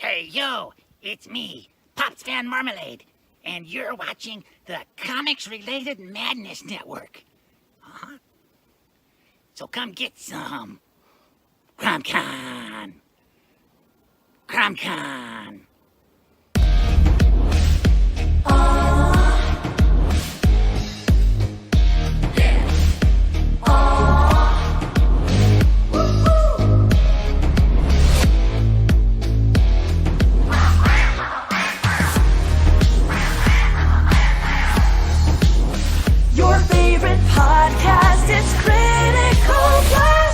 Hey, yo, it's me, Pops Van Marmalade, and you're watching the Comics-Related Madness Network. Uh-huh. So come get some. CromCon. CromCon. Your favorite podcast is Critical Blast.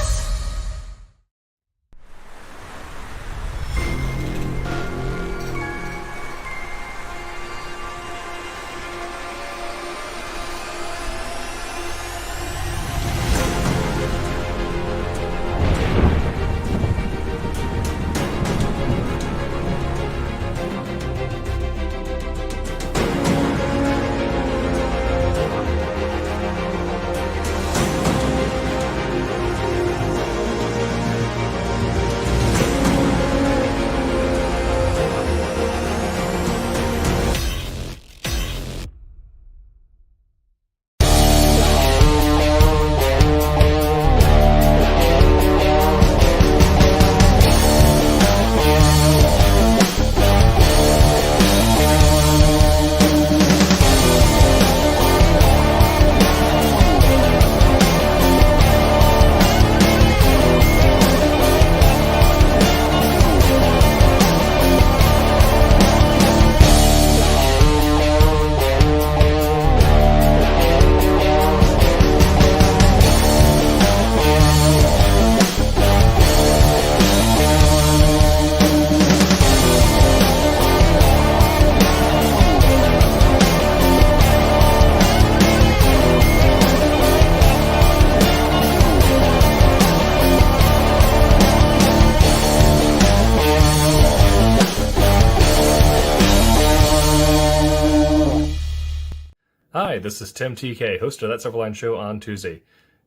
Hi, this is Tim TK, host of That Silverline Show on Tuesday.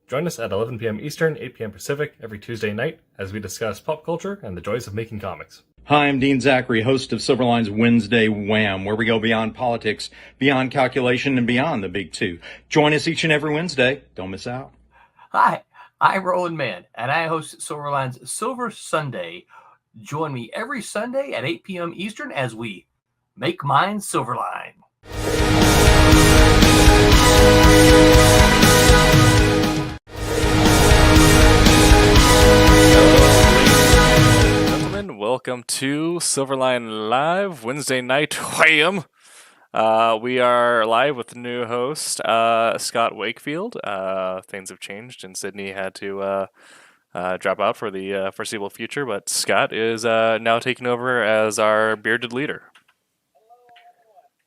Join us at 11 p.m. Eastern, 8 p.m. Pacific every Tuesday night as we discuss pop culture and the joys of making comics. Hi, I'm Dean Zachary, host of Silverline's Wednesday Wham, where we go beyond politics, beyond calculation, and beyond the big two. Join us each and every Wednesday. Don't miss out. Hi, I'm Roland Mann, and I host Silverline's Silver Sunday. Join me every Sunday at 8 p.m. Eastern as we make mine Silverline. Gentlemen, welcome to Silverline Live Wednesday night wham. We are live with the new host, Scott Wakefield. Things have changed, and Sydney had to drop out for the foreseeable future. But Scott is now taking over as our bearded leader.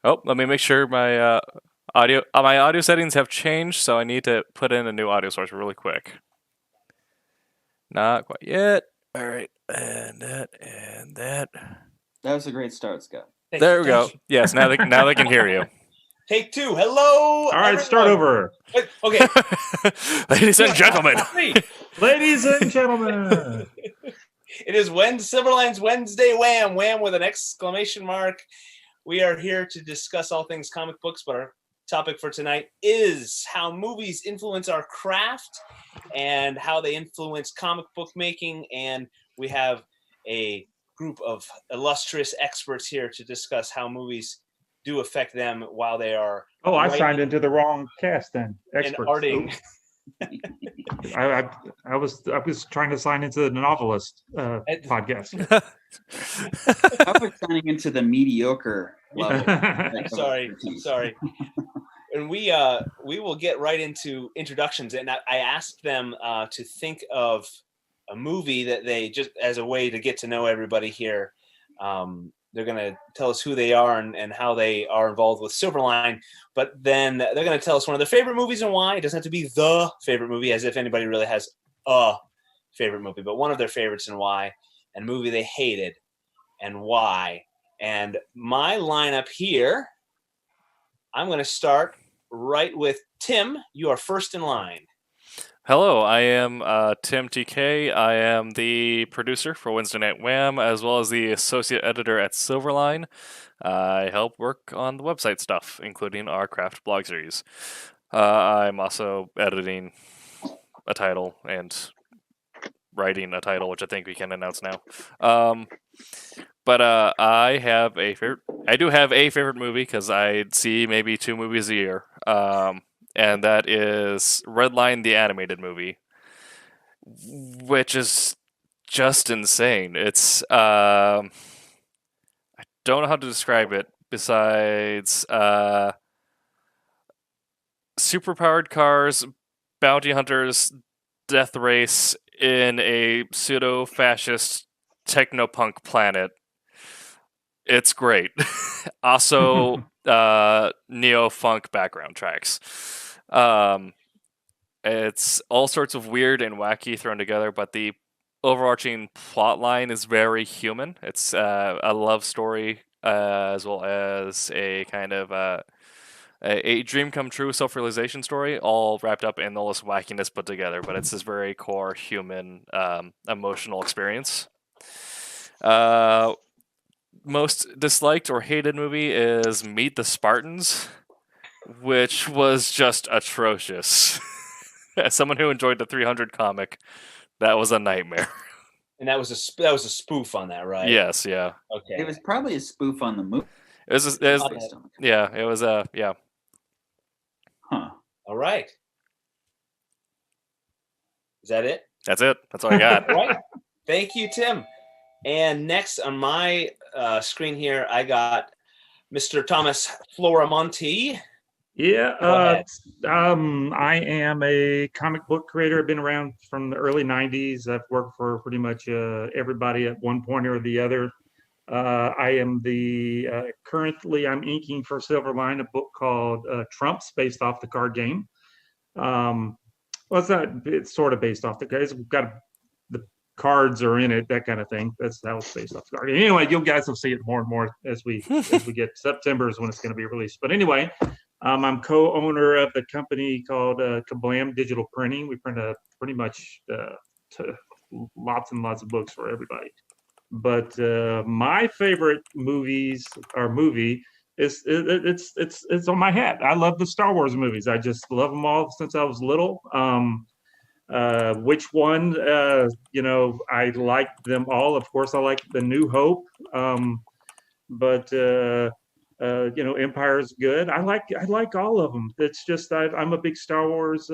Oh, let me make sure my audio settings have changed, so I need to put in a new audio source really quick. Not quite yet. All right, and that. That was a great start, Scott. There we go. Yes, now they can hear you. Take two. Hello. All right, everyone. start over. Wait, okay. Ladies and gentlemen. Ladies and gentlemen. It is Silverline's Wednesday Wham. Wham with an exclamation mark. We are here to discuss all things comic books, but our topic for tonight is how movies influence our craft and how they influence comic book making. And we have a group of illustrious experts here to discuss how movies do affect them while they are. Oh, I signed into the wrong cast then. And Experts. arting. I was trying to sign into the novelist podcast. How about signing into the mediocre level? Sorry. And we will get right into introductions. And I asked them to think of a movie that they, just as a way to get to know everybody here. They're going to tell us who they are and how they are involved with Silverline. But then they're going to tell us one of their favorite movies and why. It doesn't have to be the favorite movie, as if anybody really has a favorite movie, but one of their favorites and why, and a movie they hated and why. And my lineup here, I'm going to start right with Tim. You are first in line. Hello, I am Tim TK. I am the producer for Wednesday Night Wham, as well as the associate editor at Silverline. I help work on the website stuff, including our craft blog series. I'm also editing a title and writing a title, which I think we can announce now. But I have a favorite. I do have a favorite movie because I see maybe 2 movies a year, and that is Redline, the animated movie, which is just insane. It's I don't know how to describe it besides superpowered cars, bounty hunters, death race in a pseudo-fascist technopunk planet. It's great. Also, neo-funk background tracks. It's all sorts of weird and wacky thrown together, but the overarching plot line is very human. It's a love story as well as a kind of a dream come true self-realization story, all wrapped up in all this wackiness put together. But it's this very core human emotional experience. Most disliked or hated movie is Meet the Spartans, which was just atrocious. As someone who enjoyed the 300 comic, that was a nightmare. And that was a spoof on that, right? Yes, yeah. It was probably a spoof on the movie. It was yeah, it was yeah. Huh. All right. Is that it? That's it. That's all I got. All right. Thank you, Tim. And next on my screen here, I got Mr. Thomas Floramonti. Yeah, I am a comic book creator. I've been around from the early 90s. I've worked for pretty much everybody at one point or the other. I am currently I'm inking for Silverline a book called Trumps, based off the card game. Well, it's sort of based off the card. It's got the cards are in it, that kind of thing. That's how it's based off the card game. Anyway, you guys will see it more and more as we get September is when it's going to be released. But anyway, I'm co-owner of the company called Kablam Digital Printing. We print pretty much lots and lots of books for everybody. But my favorite movie is it's on my hat. I love the Star Wars movies. I just love them all since I was little. Which one? I like them all. Of course, I like The New Hope. But Empire is good. I like all of them. It's just I'm a big Star Wars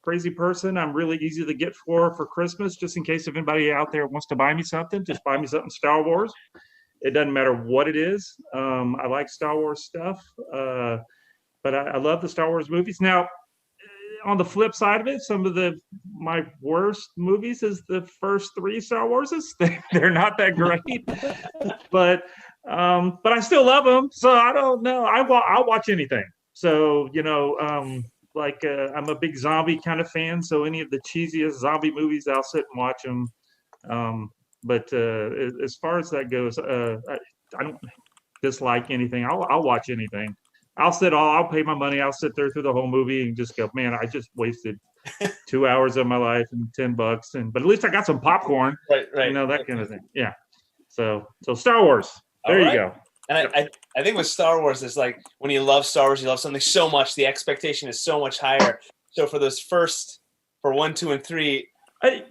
crazy person. I'm really easy to get for Christmas. Just in case if anybody out there wants to buy me something, just buy me something Star Wars. It doesn't matter what it is. I like Star Wars stuff, but I love the Star Wars movies. Now, on the flip side of it, some of my worst movies is the first 3 Star Warses. They're not that great, but I still love them. So I don't know. I'll watch anything. So I'm a big zombie kind of fan. So any of the cheesiest zombie movies, I'll sit and watch them. But as far as that goes, I don't dislike anything. I'll watch anything. I'll pay my money. I'll sit there through the whole movie and just go, man, I just wasted 2 hours of my life and $10. But at least I got some popcorn. Right. That kind of thing. Yeah. So Star Wars. There you go. And I think with Star Wars, it's like when you love Star Wars, you love something so much, the expectation is so much higher. So for those for 1, 2, and 3. The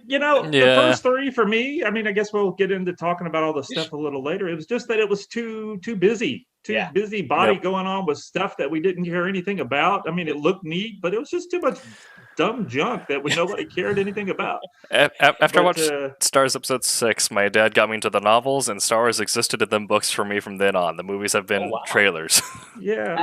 first 3 for me, I mean, I guess we'll get into talking about all the stuff a little later. It was just that it was too busy. Busy body going on with stuff that we didn't hear anything about. I mean, it looked neat, but it was just too much dumb junk that nobody cared anything about. After I watched Star Wars Episode 6, my dad got me into the novels, and Star Wars existed in them books for me from then on. The movies have been trailers. Yeah,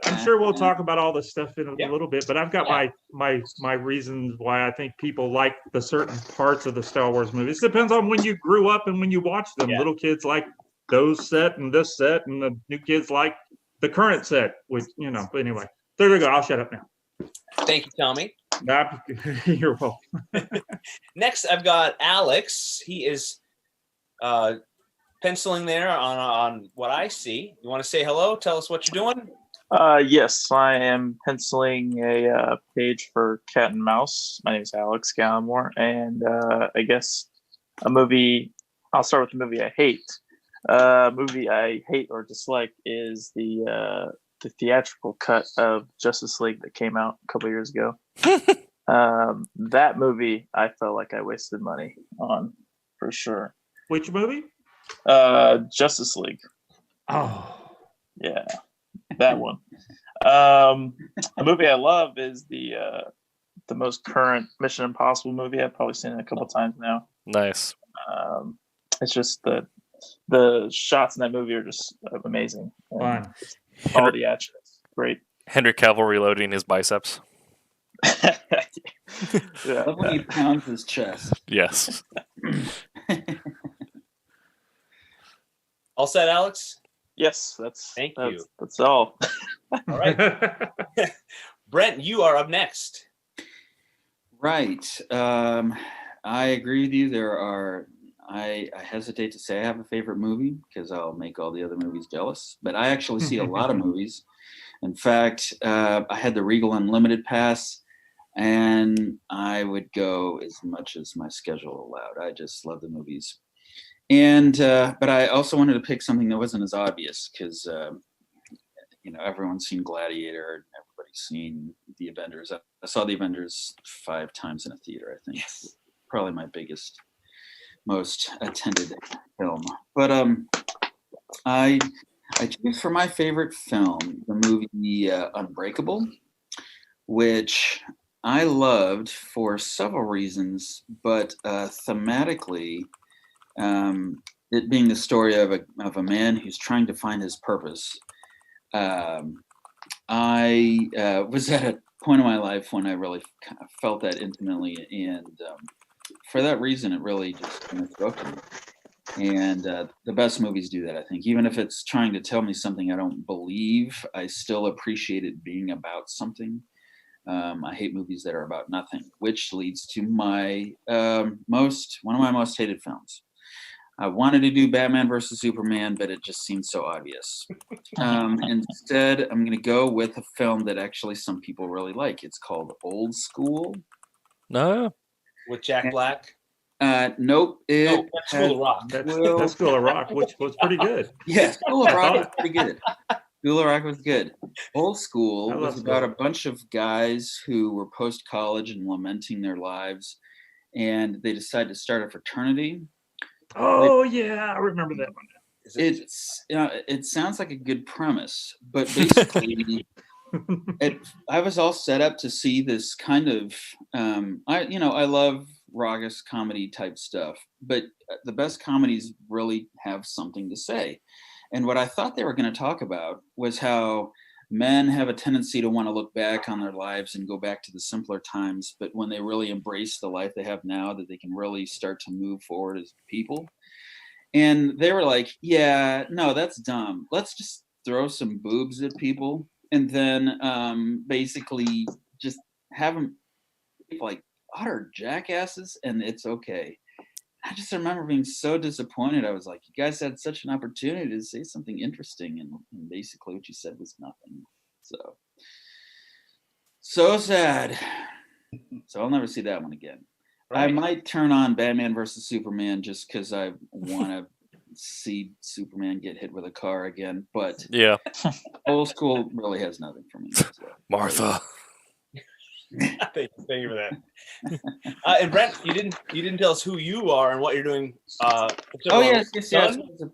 I'm sure we'll talk about all this stuff in a little bit, but I've got my reasons why I think people like the certain parts of the Star Wars movies. It depends on when you grew up and when you watched them. Little kids like those set and this set, and the new kids like the current set, which but anyway, there we go. I'll shut up now. Thank you, Tommy. You're welcome. Next, I've got Alex. He is penciling there on what I see. You want to say hello? Tell us what you're doing. Yes, I am penciling a page for Cat and Mouse. My name is Alex Gallimore, and I guess a movie. I'll start with the movie I hate. Movie I hate or dislike is the theatrical cut of Justice League that came out a couple years ago. That movie I felt like I wasted money on for sure. Which movie? Justice League. Oh, Yeah, that one. A movie I love is the most current Mission Impossible movie. I've probably seen it a couple times now. Nice. It's just the shots in that movie are just amazing. fun. All the action is great. Henry Cavill reloading his biceps. Yeah. Love when he pounds his chest. Yes. All set, Alex? Yes, Thank you. That's all. All right. Brent, you are up next. Right. I agree with you. I hesitate to say I have a favorite movie because I'll make all the other movies jealous, but I actually see a lot of movies. In fact, I had the Regal Unlimited pass, and I would go as much as my schedule allowed. I just love the movies. And but I also wanted to pick something that wasn't as obvious because everyone's seen Gladiator, everybody's seen The Avengers. I saw The Avengers 5 times in a theater. I think probably my biggest, most attended film. But I choose for my favorite film the movie Unbreakable, which I loved for several reasons, but thematically. It being the story of a man who's trying to find his purpose. I was at a point in my life when I really kind of felt that intimately, and for that reason, it really just kind of spoke to me. And the best movies do that, I think. Even if it's trying to tell me something I don't believe, I still appreciate it being about something. I hate movies that are about nothing, which leads to my one of my most hated films. I wanted to do Batman versus Superman, but it just seemed so obvious. Instead, I'm going to go with a film that actually some people really like. It's called Old School. No. With Jack Black? Nope. That's School of Rock. That's School of Rock, which was pretty good. Yeah, School of Rock was pretty good. School of Rock was good. Old School I was love about a School. bunch of guys who were post-college and lamenting their lives, and they decided to start a fraternity. Oh yeah, I remember that one. It sounds like a good premise, but basically, I was all set up to see this kind of. I love raucous comedy type stuff, but the best comedies really have something to say. And what I thought they were going to talk about was how men have a tendency to want to look back on their lives and go back to the simpler times, but when they really embrace the life they have now, that they can really start to move forward as people. And they were like, yeah, no, that's dumb. Let's just throw some boobs at people and then basically just have them like utter jackasses, and it's okay. I just remember being so disappointed. I was like, you guys had such an opportunity to say something interesting, and basically what you said was nothing. So sad. So I'll never see that one again. Right. I might turn on Batman versus Superman just because I want to see Superman get hit with a car again. But yeah, Old School really has nothing for me. So. Martha. Thank you for that. And Brent, you didn't tell us who you are and what you're doing. Yes.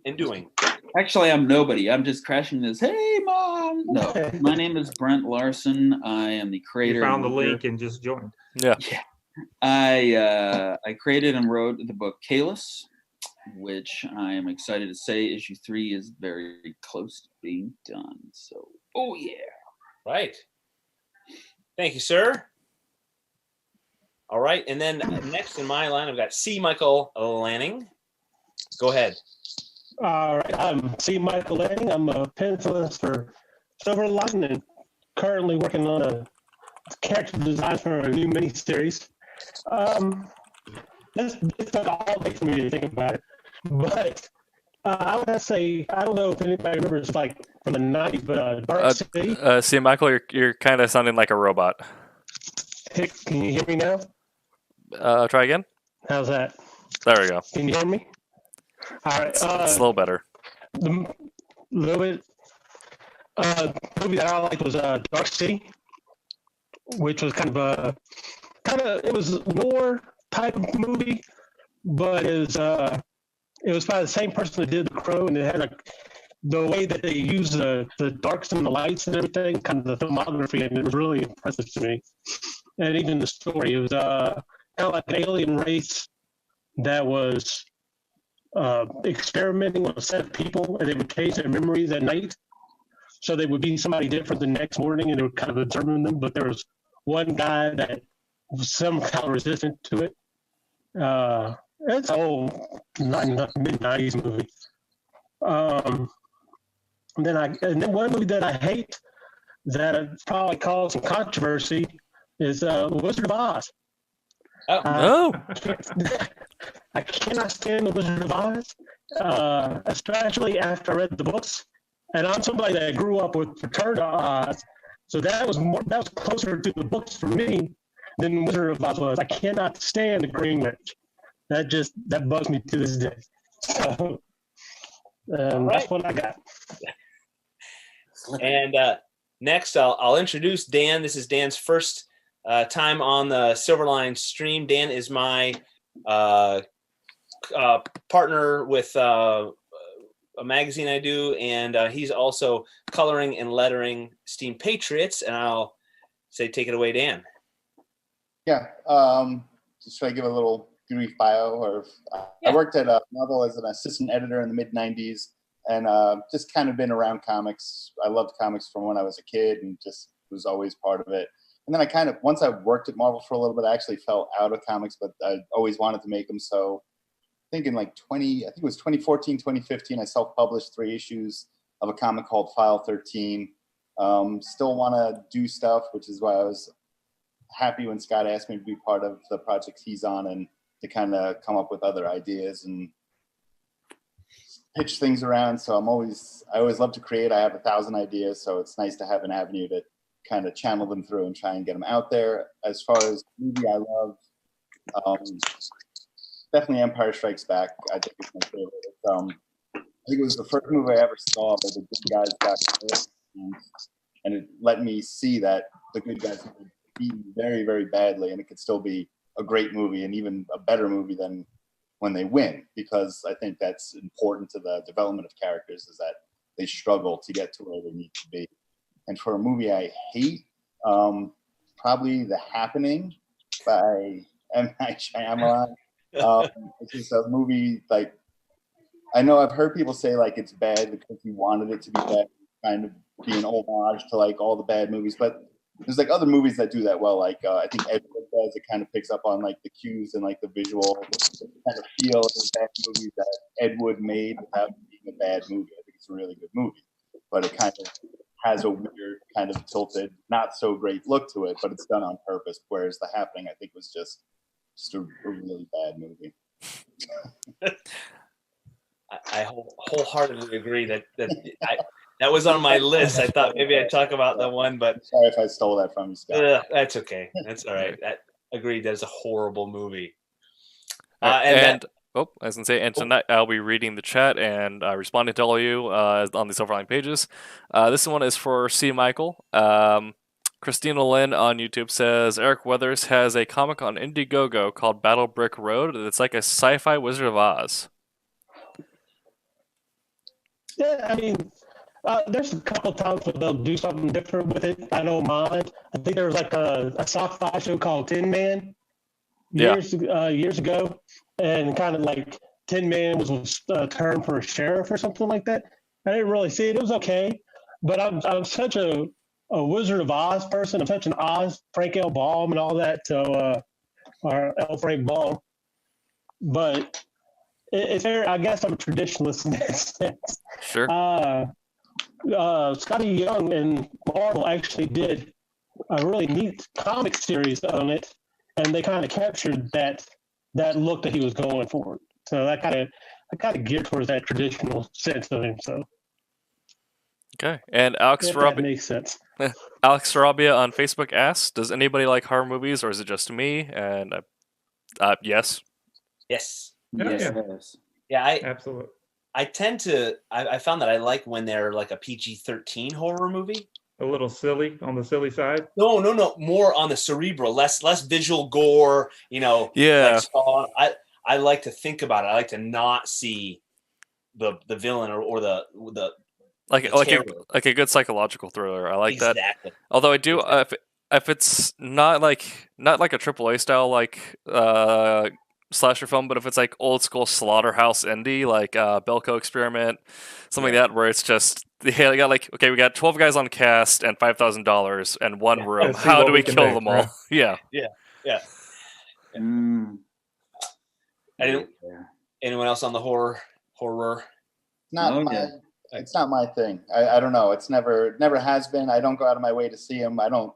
And doing. Actually, I'm nobody. I'm just crashing this. Hey, Mom. No, my name is Brent Larson. I am the creator. You found the link and just joined. Yeah. I created and wrote the book Kalis, which I am excited to say issue 3 is very close to being done. So, oh yeah. Right. Thank you, sir. All right, and then next in my line, I've got C. Michael Lanning. Go ahead. All right, I'm C. Michael Lanning. I'm a pencilist for Silverline and currently working on a character design for a new miniseries. This took all day for me to think about it, but I would have to say, I don't know if anybody remembers, like, from the 90s, but Dark City. See, Michael, you're kind of sounding like a robot. Hey, can you hear me now? Try again. How's that? There we go. Can you hear me? All right. It's a little better. The little bit. Movie that I liked was Dark City, which was kind of it was a war type of movie, but it was by the same person that did The Crow, and it had like the way that they used the darks and the lights and everything, kind of the filmography, and it was really impressive to me. And even the story, it was kind of like an alien race that was experimenting with a set of people, and they would change their memories at night. So they would be somebody different the next morning, and they would kind of observing them. But there was one guy that was some kind of resistant to it. It's an old mid-90s movie. And then one movie that I hate that probably caused some controversy is Wizard of Oz. Oh, no. I cannot stand The Wizard of Oz, especially after I read the books. And I'm somebody that grew up with Return to Oz, so that was closer to the books for me than Wizard of Oz was. I cannot stand the Green Witch. That bugs me to this day. So, that's what I got. And next, I'll introduce Dan. This is Dan's first time on the Silverline stream. Dan is my partner with a magazine I do, and he's also coloring and lettering Steam Patriots. And I'll say, take it away, Dan. Yeah, just try to give a little brief bio. I worked at Marvel as an assistant editor in the mid-90s, and just kind of been around comics. I loved comics from when I was a kid and just was always part of it. And then once I worked at Marvel for a little bit, I actually fell out of comics, but I always wanted to make them. So I think it was 2014, 2015, I self-published 3 issues of a comic called File 13. Still want to do stuff, which is why I was happy when Scott asked me to be part of the project he's on and to kind of come up with other ideas and pitch things around. So I always love to create. I have 1,000 ideas, so it's nice to have an avenue to kind of channel them through and try and get them out there. As far as movie I love, definitely Empire Strikes Back. I think it's my favorite. I think it was the first movie I ever saw where the good guys got hurt, and it let me see that the good guys could be beaten very, very badly, and it could still be a great movie and even a better movie than when they win, because I think that's important to the development of characters, is that they struggle to get to where they need to be. And for a movie I hate, probably The Happening by M. Night Shyamalan. It's just a movie, like, I know I've heard people say like it's bad because he wanted it to be bad, kind of be an homage to like all the bad movies, but there's like other movies that do that well. Like I think Ed Wood does. It kind of picks up on like the cues and like the visual kind of feel of the bad movies that Ed Wood made without being a bad movie. I think it's a really good movie, but it kind of has a weird kind of tilted, not so great look to it, but it's done on purpose. Whereas The Happening, I think, was just a really bad movie. I wholeheartedly agree that was on my list. I thought maybe I'd talk about that one, but sorry if I stole that from you, Scott. That's okay. That's all right. Agreed. That's a horrible movie. I was gonna say, and tonight I'll be reading the chat and responding to all of you on the Silverline pages. This one is for C. Michael. Christina Lynn on YouTube says Eric Weathers has a comic on Indiegogo called Battle Brick Road. It's like a sci-fi Wizard of Oz. Yeah, I mean, there's a couple times where they'll do something different with it. I don't mind. I think there was like a sci-fi show called Tin Man years ago, and kind of like Tin Man was a term for a sheriff or something like that. I didn't really see it. It was okay, but I'm such a Wizard of Oz person. I'm such an Oz, Frank L. Baum and all that, or L. Frank Baum. But it's fair. I guess I'm a traditionalist in that sense. Sure. Scotty Young and Marvel actually did a really neat comic series on it, and they kind of captured that look that he was going for. So that kind of, I kind of gear towards that traditional sense of him. So Okay. And Alex if that Rabia, makes sense. Alex Rabia on Facebook asks, "Does anybody like horror movies, or is it just me?" And yes. Yes. Yeah, Yes, yeah. yes. Yeah, Absolutely. I tend to. I found that I like when they're like a PG-13 horror movie. A little silly on the silly side. No. More on the cerebral, less visual gore. Yeah. Like Spawn. I like to think about it. I like to not see the villain or the Like terror. a good psychological thriller. I like that. Exactly. Although I do, if it's not like a AAA style like slasher film, but if it's like old school slaughterhouse indie like Belko Experiment, something like that, where it's just we got 12 guys on cast and $5,000 and one room. Let's see How what do we we can kill make, them all? right? Yeah. Mm. Anyone else on the horror? Not Oh, my. yeah. It's not my thing. I don't know. It's never has been. I don't go out of my way to see him. I don't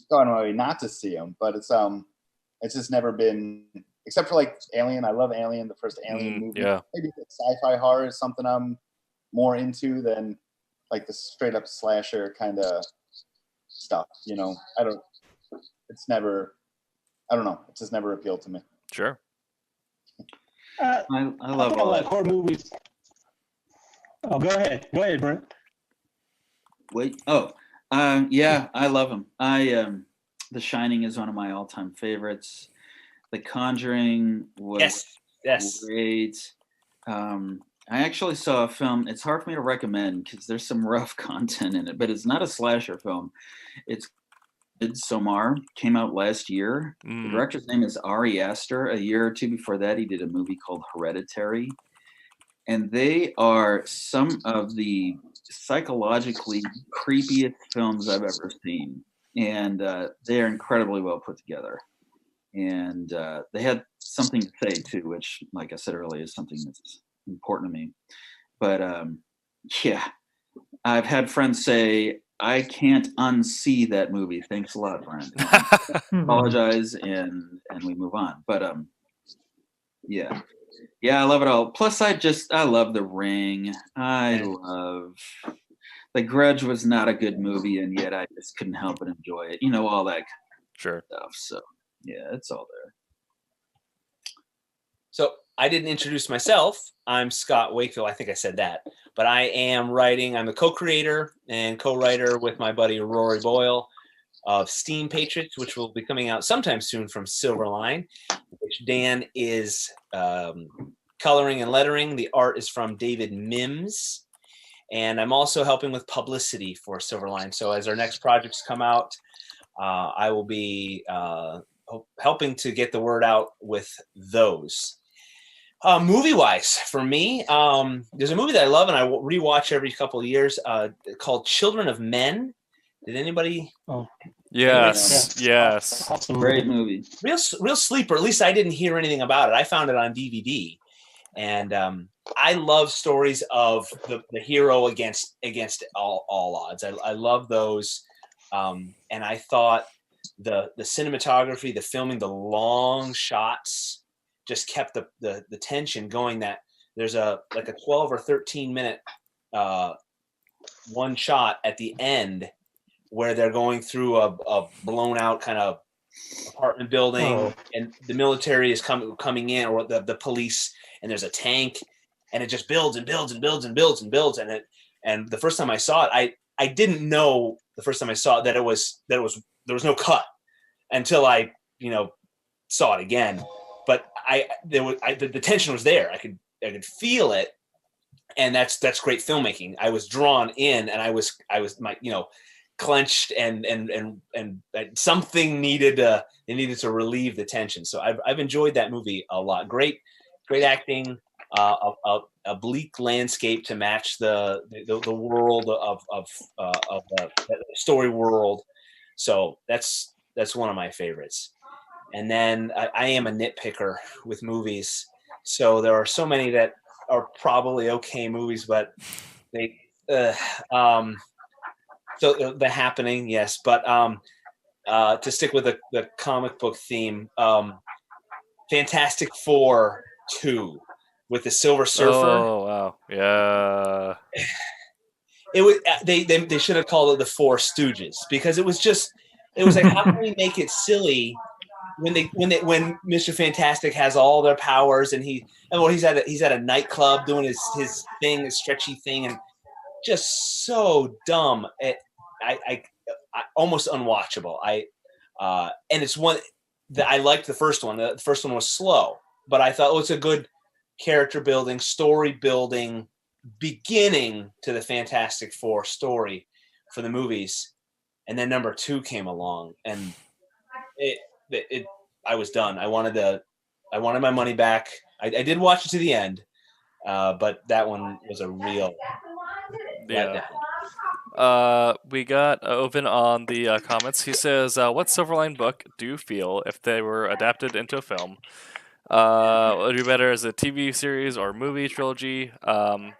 go out of my way not to see him. But it's just never been. Except for like Alien. I love Alien. The first Alien movie. Yeah. Maybe sci-fi horror is something I'm more into than like the straight up slasher kind of stuff. I don't. It's never. I don't know. It just never appealed to me. Sure. I love all like that. horror movies. Oh, go ahead, Brent. Wait. Oh, yeah, I love them. The Shining is one of my all-time favorites. The Conjuring was great. I actually saw a film. It's hard for me to recommend because there's some rough content in it, but it's not a slasher film. It's Midsommar, came out last year. The director's name is Ari Aster. A year or two before that, he did a movie called Hereditary. And they are some of the psychologically creepiest films I've ever seen. And they are incredibly well put together. And they had something to say, too, which, like I said earlier, is something that's important to me. But, yeah, I've had friends say, I can't unsee that movie. Thanks a lot, Brian. Apologize, and we move on. But, yeah. Yeah, I love it all. Plus, I love The Ring. The Grudge was not a good movie, and yet I just couldn't help but enjoy it. All that Sure. stuff. So, yeah, it's all there. So I didn't introduce myself. I'm Scott Wakefield. I think I said that. But I am writing. I'm the co-creator and co-writer with my buddy Rory Boyle of Steam Patriots, which will be coming out sometime soon from Silverline, which Dan is coloring and lettering. The art is from David Mims. And I'm also helping with publicity for Silverline. So as our next projects come out, I will be helping to get the word out with those. Movie-wise, for me, there's a movie that I love and I rewatch every couple of years called Children of Men. Did anybody? Oh, yes. Awesome. Great movie. Real sleeper. At least I didn't hear anything about it. I found it on DVD, and I love stories of the hero against all odds. I love those, and I thought the cinematography, the filming, the long shots just kept the tension going. That there's a 12 or 13 minute one shot at the end where they're going through a blown out kind of apartment building, and the military is coming in, or the police, and there's a tank, and it just builds and builds and builds and builds and builds. And the first time I saw it, I didn't know the first time I saw it that there was no cut until I saw it again. But the tension was there. I could feel it, and that's great filmmaking. I was drawn in, and I was clenched, and something needed to relieve the tension. So I've enjoyed that movie a lot. Great acting, a bleak landscape to match the world of the story world. So that's one of my favorites. And then I am a nitpicker with movies. So there are so many that are probably okay movies, but they so The Happening, yes, but to stick with the comic book theme, Fantastic Four 2 with the Silver Surfer. Oh wow, yeah. It was they should have called it the Four Stooges, because it was like, how can we make it silly when Mr. Fantastic has all their powers and he's at a nightclub doing his thing, his stretchy thing, and just so dumb. I almost unwatchable. And it's one that I liked the first one. The first one was slow, but I thought, it's a good character building, story building beginning to the Fantastic Four story for the movies. And then number 2 came along, and I was done. I wanted my money back. I did watch it to the end, but that one was a real letdown. We got Oven on the comments. He says, what Silverline book do you feel if they were adapted into a film? Would it be better as a TV series or movie trilogy?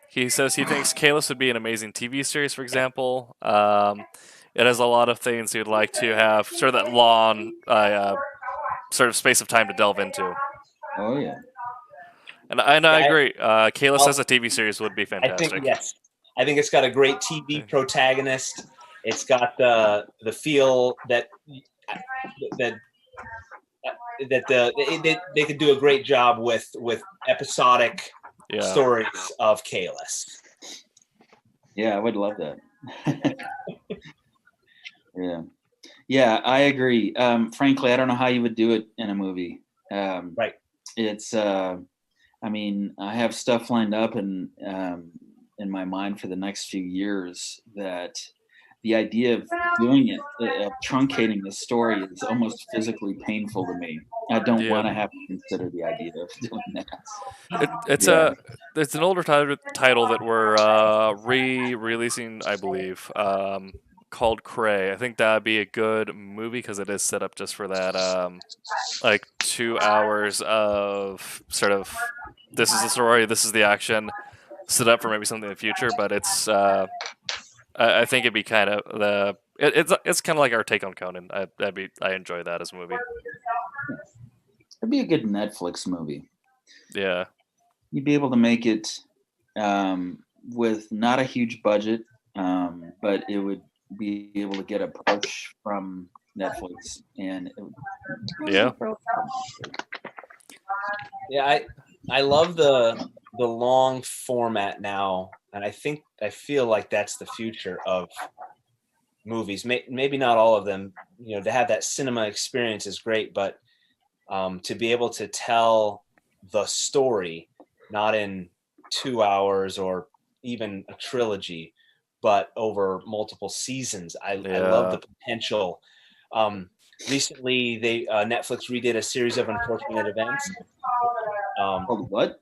He says he thinks Kalis would be an amazing TV series, for example. It has a lot of things he would like to have, sort of that long sort of space of time to delve into. Oh, yeah. And I agree. Kalis as a TV series would be fantastic. I think it's got a great TV protagonist. It's got the feel that they could do a great job with episodic stories of Kalis. Yeah, I would love that. Yeah, I agree. Frankly, I don't know how you would do it in a movie. Right. It's, I mean, I have stuff lined up in my mind for the next few years that the idea of doing it, of truncating the story, is almost physically painful to me. I don't want to have to consider the idea of doing that. It's an older title that we're re-releasing, I believe, called Cray. I think that'd be a good movie because it is set up just for that, like 2 hours of sort of, this is the story, this is the action, set up for maybe something in the future. But it's I think it'd be kind of it's kind of like our take on Conan. I enjoy that as a movie. It'd be a good Netflix movie. Yeah, you'd be able to make it with not a huge budget, but it would be able to get a push from Netflix, and it would, I love the long format now, and I feel like that's the future of movies. Maybe not all of them. To have that cinema experience is great, but to be able to tell the story not in 2 hours or even a trilogy, but over multiple seasons, I love the potential. Recently, Netflix redid a series of Unfortunate Events. What?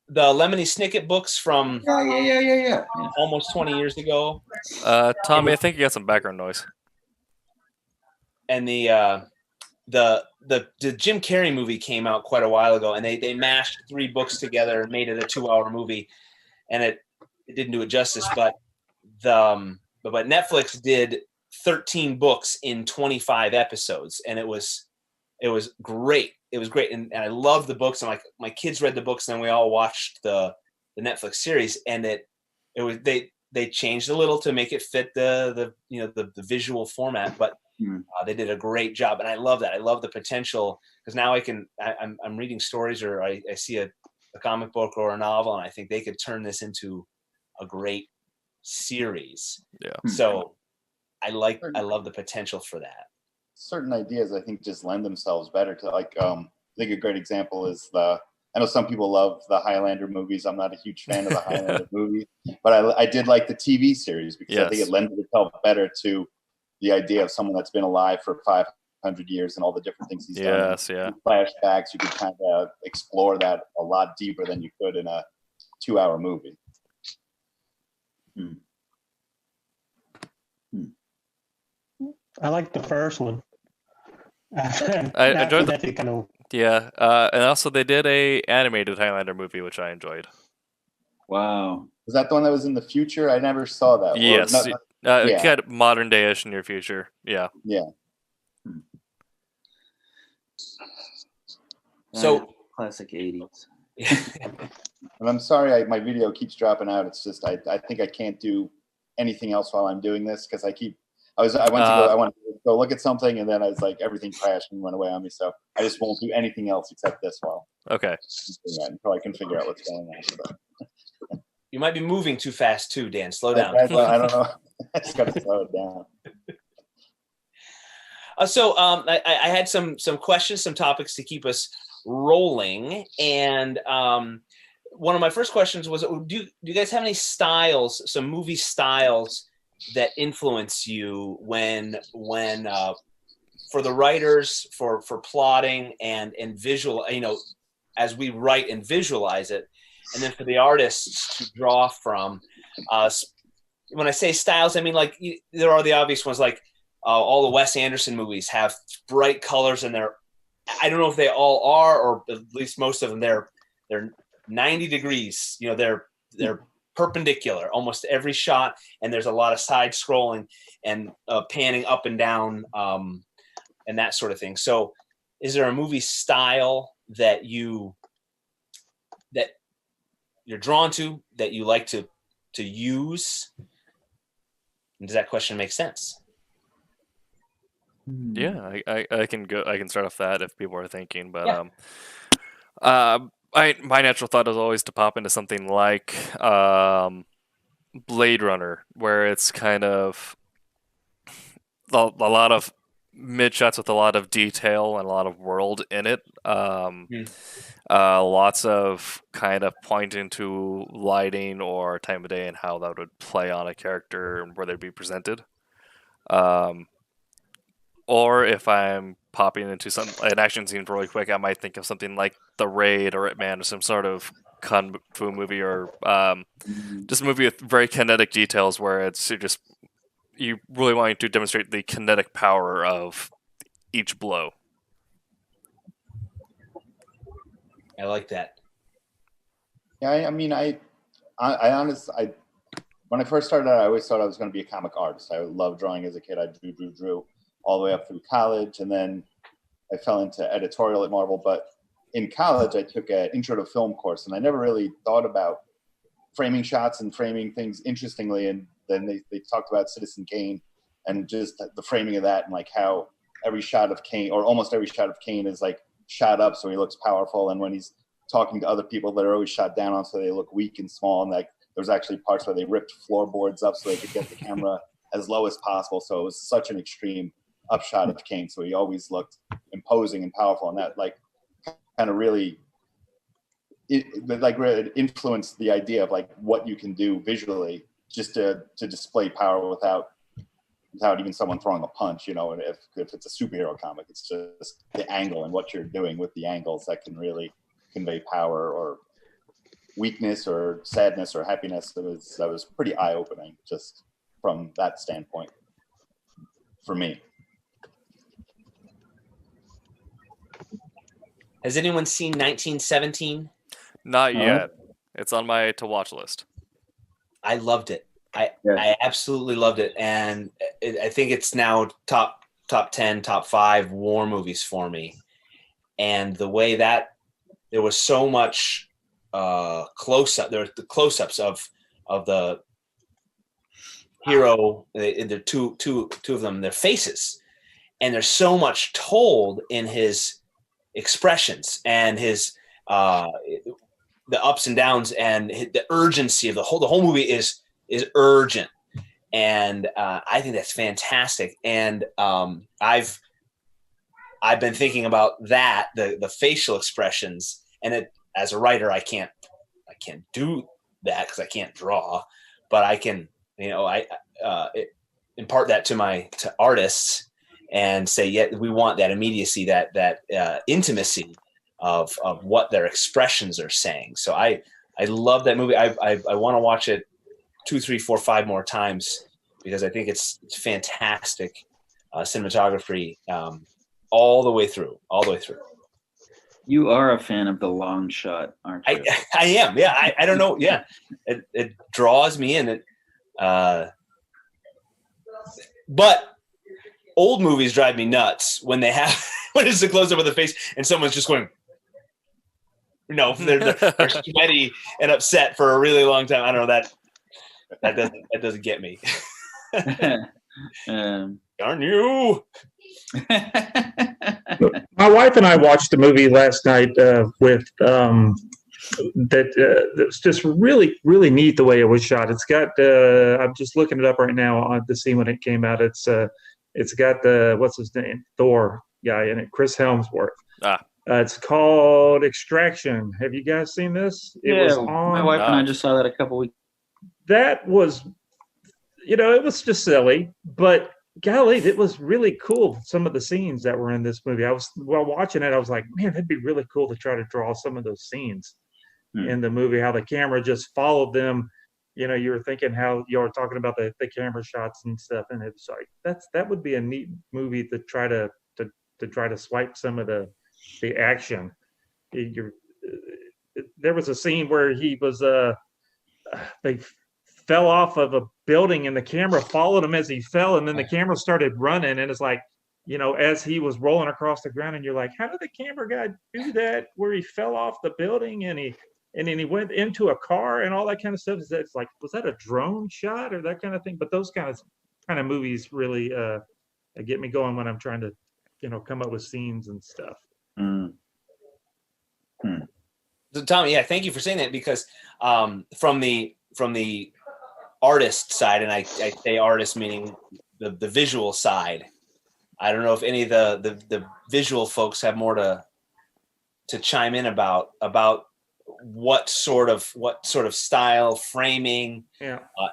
The Lemony Snicket books from yeah. almost 20 years ago. Tommy, I think you got some background noise. And the Jim Carrey movie came out quite a while ago, and they mashed 3 books together and made it a 2-hour movie, and it didn't do it justice. But Netflix did 13 books in 25 episodes, and it was great. It was great, and I loved the books. And my kids read the books, and then we all watched the Netflix series, and they changed a little to make it fit the visual format, but they did a great job, and I love that. I love the potential, because now I'm reading stories, or I see a comic book or a novel, and I think they could turn this into a great series. Yeah. So I love the potential for that. Certain ideas, I think, just lend themselves better to, like, I think a great example is I know some people love the Highlander movies. I'm not a huge fan of the Highlander movie, but I did like the TV series, because I think it lended itself better to the idea of someone that's been alive for 500 years and all the different things he's done. Yeah. Flashbacks, you could kind of explore that a lot deeper than you could in a 2-hour movie. I like the first one. I enjoyed that kind of. Yeah, and also they did a animated Highlander movie, which I enjoyed. Wow. Was that the one that was in the future? I never saw that. Yes. It got modern day-ish near future. Yeah. Yeah. So classic 80s. And I'm sorry, my video keeps dropping out. It's just I think I can't do anything else while I'm doing this because I wanted to go look at something, and then I was like, everything crashed and went away on me. So I just won't do anything else except this while. Okay. Until I can figure out what's going on. So. You might be moving too fast too, Dan. Slow down. I don't know. I just got to slow it down. I had some questions, some topics to keep us rolling, and one of my first questions was, do you guys have any styles, some movie styles that influence you when for the writers, for plotting and visual, as we write and visualize it, and then for the artists to draw from. When I say styles, I mean there are the obvious ones, like all the Wes Anderson movies have bright colors, and I don't know if they all are, or at least most of them, they're 90 degrees. They're perpendicular almost every shot, and there's a lot of side scrolling and panning up and down and that sort of thing. So is there a movie style that you're drawn to, that you like to use? Does that question make sense? Yeah, I can go. I can start off that if people are thinking, but yeah. My natural thought is always to pop into something like Blade Runner, where it's kind of a lot of mid shots with a lot of detail and a lot of world in it. Lots of kind of pointing to lighting or time of day and how that would play on a character and where they'd be presented. Or if I'm popping into an action scene really quick, I might think of something like The Raid or Ip Man, or some sort of kung fu movie, or just a movie with very kinetic details where it's just you really wanting to demonstrate the kinetic power of each blow. I like that. Yeah, I honestly, when I first started out, I always thought I was going to be a comic artist. I loved drawing as a kid. I drew all the way up through college, and then I fell into editorial at Marvel. But in college, I took an intro to film course, and I never really thought about framing shots and framing things interestingly. And then they talked about Citizen Kane and just the framing of that, and like how every shot of Kane, or almost every shot of Kane, is like shot up so he looks powerful, and when he's talking to other people that are always shot down on so they look weak and small, and like there's actually parts where they ripped floorboards up so they could get the camera as low as possible. So it was such an extreme upshot of Kane, so he always looked imposing and powerful, and that like kind of really influenced the idea of like what you can do visually just to display power without even someone throwing a punch. And if it's a superhero comic, it's just the angle and what you're doing with the angles that can really convey power or weakness or sadness or happiness. That was pretty eye-opening just from that standpoint for me. Has anyone seen 1917? Not yet. It's on my to-watch list. I loved it. I absolutely loved it, and I think it's now top 10, top 5 war movies for me. And the way that there was so much close-up, there were the close-ups of the hero, the two of them, their faces, and there's so much told in his expressions and his the ups and downs and the urgency of the whole movie is urgent, and I think that's fantastic. And I've been thinking about that, the facial expressions, and as a writer I can't do that because I can't draw, but I can impart that to artists and say, yeah, we want that immediacy, that intimacy of what their expressions are saying. So I love that movie. I want to watch it 2, 3, 4, 5 more times because I think it's fantastic cinematography all the way through. You are a fan of the long shot, aren't you? I am. Yeah. I don't know. Yeah. It draws me in. But old movies drive me nuts when they have when it's a close up of the face and someone's just going. No, they're sweaty and upset for a really long time. I don't know that doesn't get me. Darn you! My wife and I watched a movie last night with that was just really, really neat the way it was shot. It's got I'm just looking it up right now to see when it came out. It's got what's his name, Thor guy in it, Chris Helmsworth. It's called Extraction. Have you guys seen this? It was on, my wife and I just saw that a couple weeks. That was, it was just silly, but golly, it was really cool. Some of the scenes that were in this movie. While watching it, I was like, man, that'd be really cool to try to draw some of those scenes in the movie, how the camera just followed them. You were thinking how you were talking about the camera shots and stuff, and it's like that would be a neat movie to try to swipe some of the action. There was a scene where he was they fell off of a building and the camera followed him as he fell, and then the camera started running, and it's like, as he was rolling across the ground, and you're like, how did the camera guy do that where he fell off the building and then he went into a car and all that kind of stuff? It's like, was that a drone shot or that kind of thing? But those kind of movies really get me going when I'm trying to come up with scenes and stuff. So Tommy, yeah, thank you for saying that, because from the artist side, and I say artist meaning the visual side, I don't know if any of the visual folks have more to chime in about what sort of style, framing,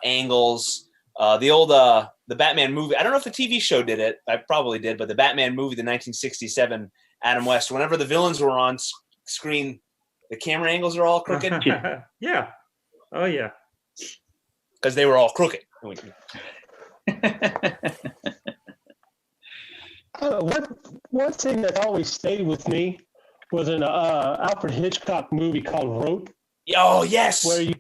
angles. The Batman movie, I don't know if the TV show did it, I probably did, but the Batman movie, the 1967 Adam West, whenever the villains were on screen, the camera angles are all crooked. Yeah. Oh yeah. Because they were all crooked. One thing that always stayed with me was an Alfred Hitchcock movie called Rope. Oh yes. Where you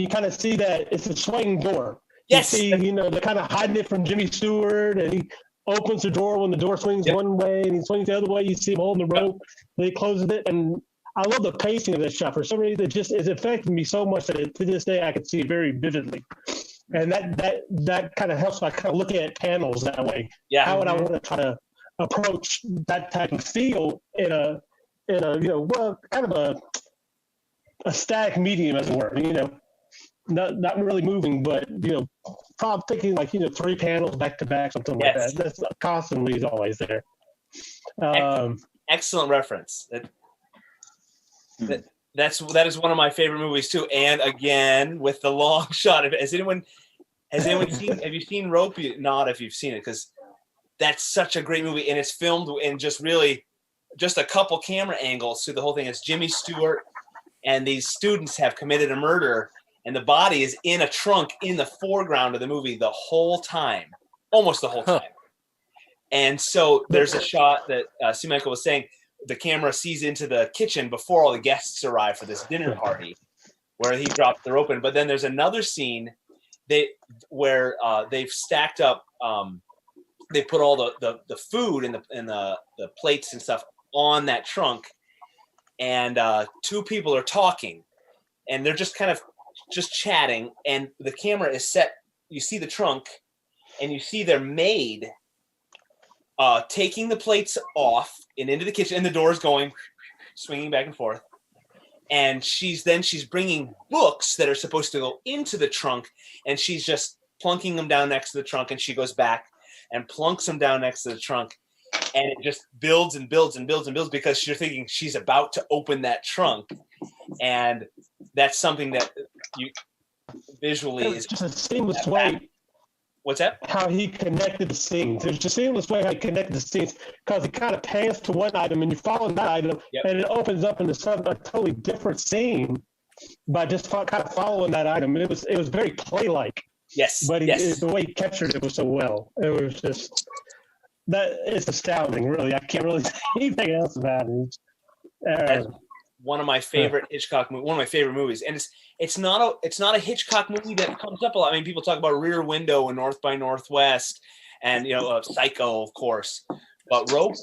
kind of see that it's a swing door. Yes. You see, they're kind of hiding it from Jimmy Stewart, and he opens the door when the door swings one way and he swings the other way. You see him holding the rope. Then he closes it, and I love the pacing of this shot. For some reason, it affected me so much that to this day I can see it very vividly. And that kind of helps by kind of looking at panels that way. Yeah. How would I want to try to approach that type of feel in a kind of a static medium, as it were. Not really moving, but probably thinking like 3 panels back to back, something like that. That's constantly is always there. Excellent reference. That is one of my favorite movies too. And again, with the long shot. Has anyone seen? Have you seen Rope? Not if you've seen it, because that's such a great movie, and it's filmed in just a couple camera angles through the whole thing. It's Jimmy Stewart and these students have committed a murder, and the body is in a trunk in the foreground of the movie the whole time, almost the whole time. And so there's a shot that Sue Michael was saying. The camera sees into the kitchen before all the guests arrive for this dinner party, where he dropped the rope in. But then there's another scene where they've stacked up. They put all the food and the plates and stuff on that trunk, and 2 people are talking, and they're just kind of chatting, and the camera is set. You see the trunk, and you see their maid taking the plates off and into the kitchen, and the door's going, swinging back and forth. And she's bringing books that are supposed to go into the trunk, and she's just plunking them down next to the trunk, and she goes back and plunks them down next to the trunk, and it just builds and builds and builds and builds, because you're thinking she's about to open that trunk. And that's something that you visually is just a seamless way. What's that? How he connected the scenes. There's just a seamless way how he connected the scenes, because he kind of pans to one item and you follow that item, and it opens up into a totally different scene by just kind of following that item. It was very play-like. Yes. But the way he captured it was so well. It was just it's astounding, really. I can't really say anything else about it. That's one of my favorite Hitchcock movies. One of my favorite movies, and it's not a Hitchcock movie that comes up a lot. I mean, people talk about Rear Window and North by Northwest, and Psycho, of course. But Rope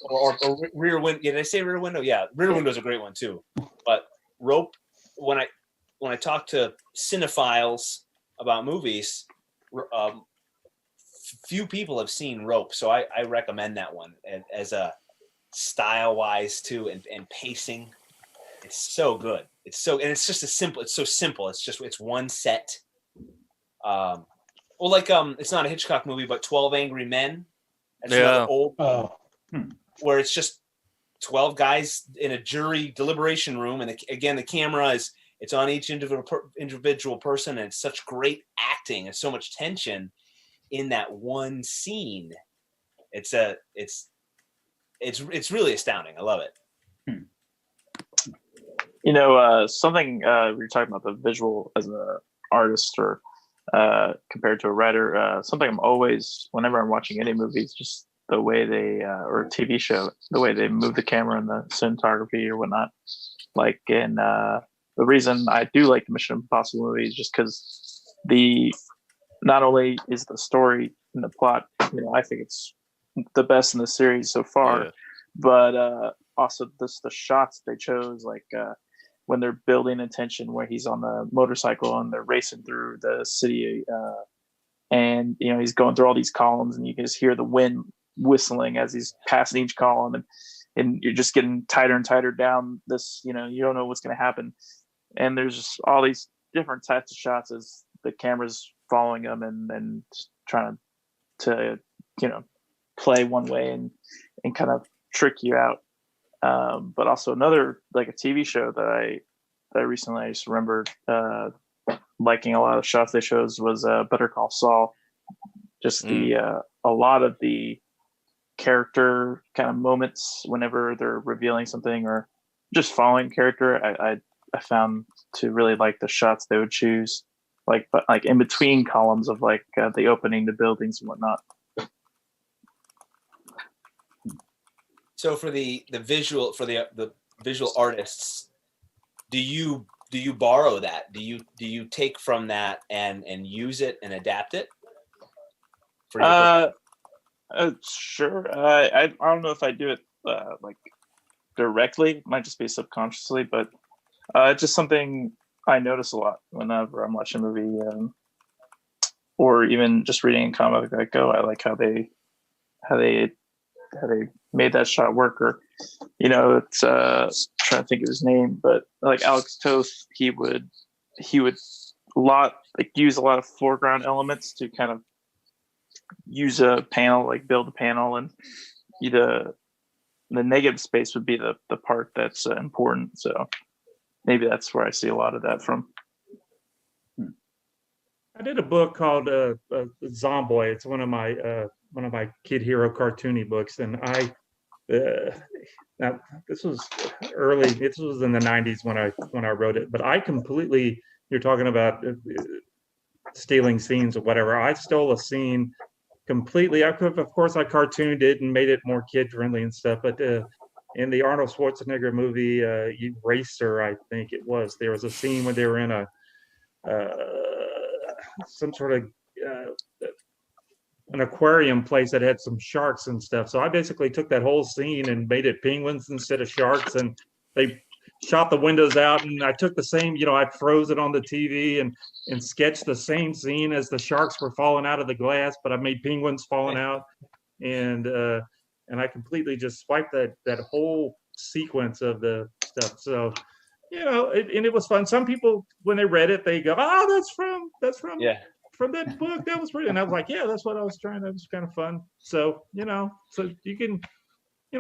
or Rear Window. Did I say Rear Window? Yeah, Rear Window is a great one too. But Rope, when I talk to cinephiles about movies, few people have seen Rope, so I recommend that one as a style-wise too, and pacing. It's so good. It's just it's so simple. It's one set. It's not a Hitchcock movie, but 12 Angry Men. That's another old where it's just 12 guys in a jury deliberation room, and again the camera it's on each individual person, and it's such great acting and so much tension in that one scene. It's really astounding. I love it. Something we were talking about the visual as an artist or compared to a writer. Something I'm always, whenever I'm watching any movies, just the way they or a TV show, the way they move the camera and the cinematography or whatnot. Like in the reason I do like the Mission Impossible movies, just because not only is the story and the plot, I think it's the best in the series so far, but also the shots they chose, like when they're building a tension where he's on the motorcycle and they're racing through the city, and he's going through all these columns, and you can just hear the wind whistling as he's passing each column, and you're just getting tighter and tighter down this. You don't know what's going to happen, and there's just all these different types of shots as the camera's following them and trying to play one way and kind of trick you out. But also another, like a TV show that I recently just remembered liking a lot of shots they chose was Better Call Saul. Just a lot of the character kind of moments whenever they're revealing something or just following character, I found to really like the shots they would choose, like in between columns of like the opening, the buildings and whatnot. So for the visual, for the visual artists, do you borrow that? Do you take from that and use it and adapt it? Sure. I don't know if I do it like directly. It might just be subconsciously, but it's just something I notice a lot whenever I'm watching a movie, or even just reading a comic. Like, I like how they made that shot work, or it's trying to think of his name, but like Alex Toth, he would use a lot of foreground elements to kind of use a panel, like build a panel, and the negative space would be the part that's important. So maybe that's where I see a lot of that from. I did a book called Zomboy. It's one of my kid hero cartoony books, and now this was early. This was in the '90s when I wrote it. But I completely, you're talking about stealing scenes or whatever. I stole a scene completely. Of course, I cartooned it and made it more kid friendly and stuff. But in the Arnold Schwarzenegger movie Eraser, I think it was, there was a scene where they were in a some sort of an aquarium place that had some sharks and stuff. So I basically took that whole scene and made it penguins instead of sharks, and they shot the windows out, and I took the same, I froze it on the TV and sketched the same scene as the sharks were falling out of the glass, but I made penguins falling out, and I completely just swiped that whole sequence of the stuff. So and it was fun. Some people, when they read it, they go, "Oh, that's from from that book. That was pretty." And I was like, "Yeah, that's what I was trying. That was kind of fun." So so you can,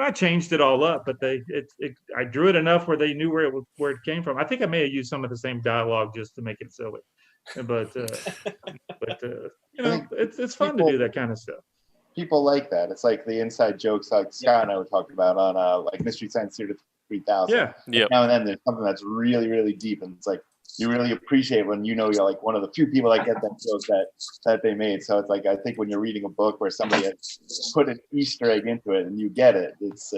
I changed it all up, but I drew it enough where they knew where it came from. I think I may have used some of the same dialogue just to make it silly, but it's fun to do that kind of stuff. People like that. It's like the inside jokes, like Scott and I were talking about on like Mystery Science Theater 3000. Yeah. Yep. Now and then there's something that's really, really deep, and it's like you really appreciate when you're like one of the few people that get that joke that they made. So it's like, I think when you're reading a book where somebody has put an Easter egg into it and you get it, it's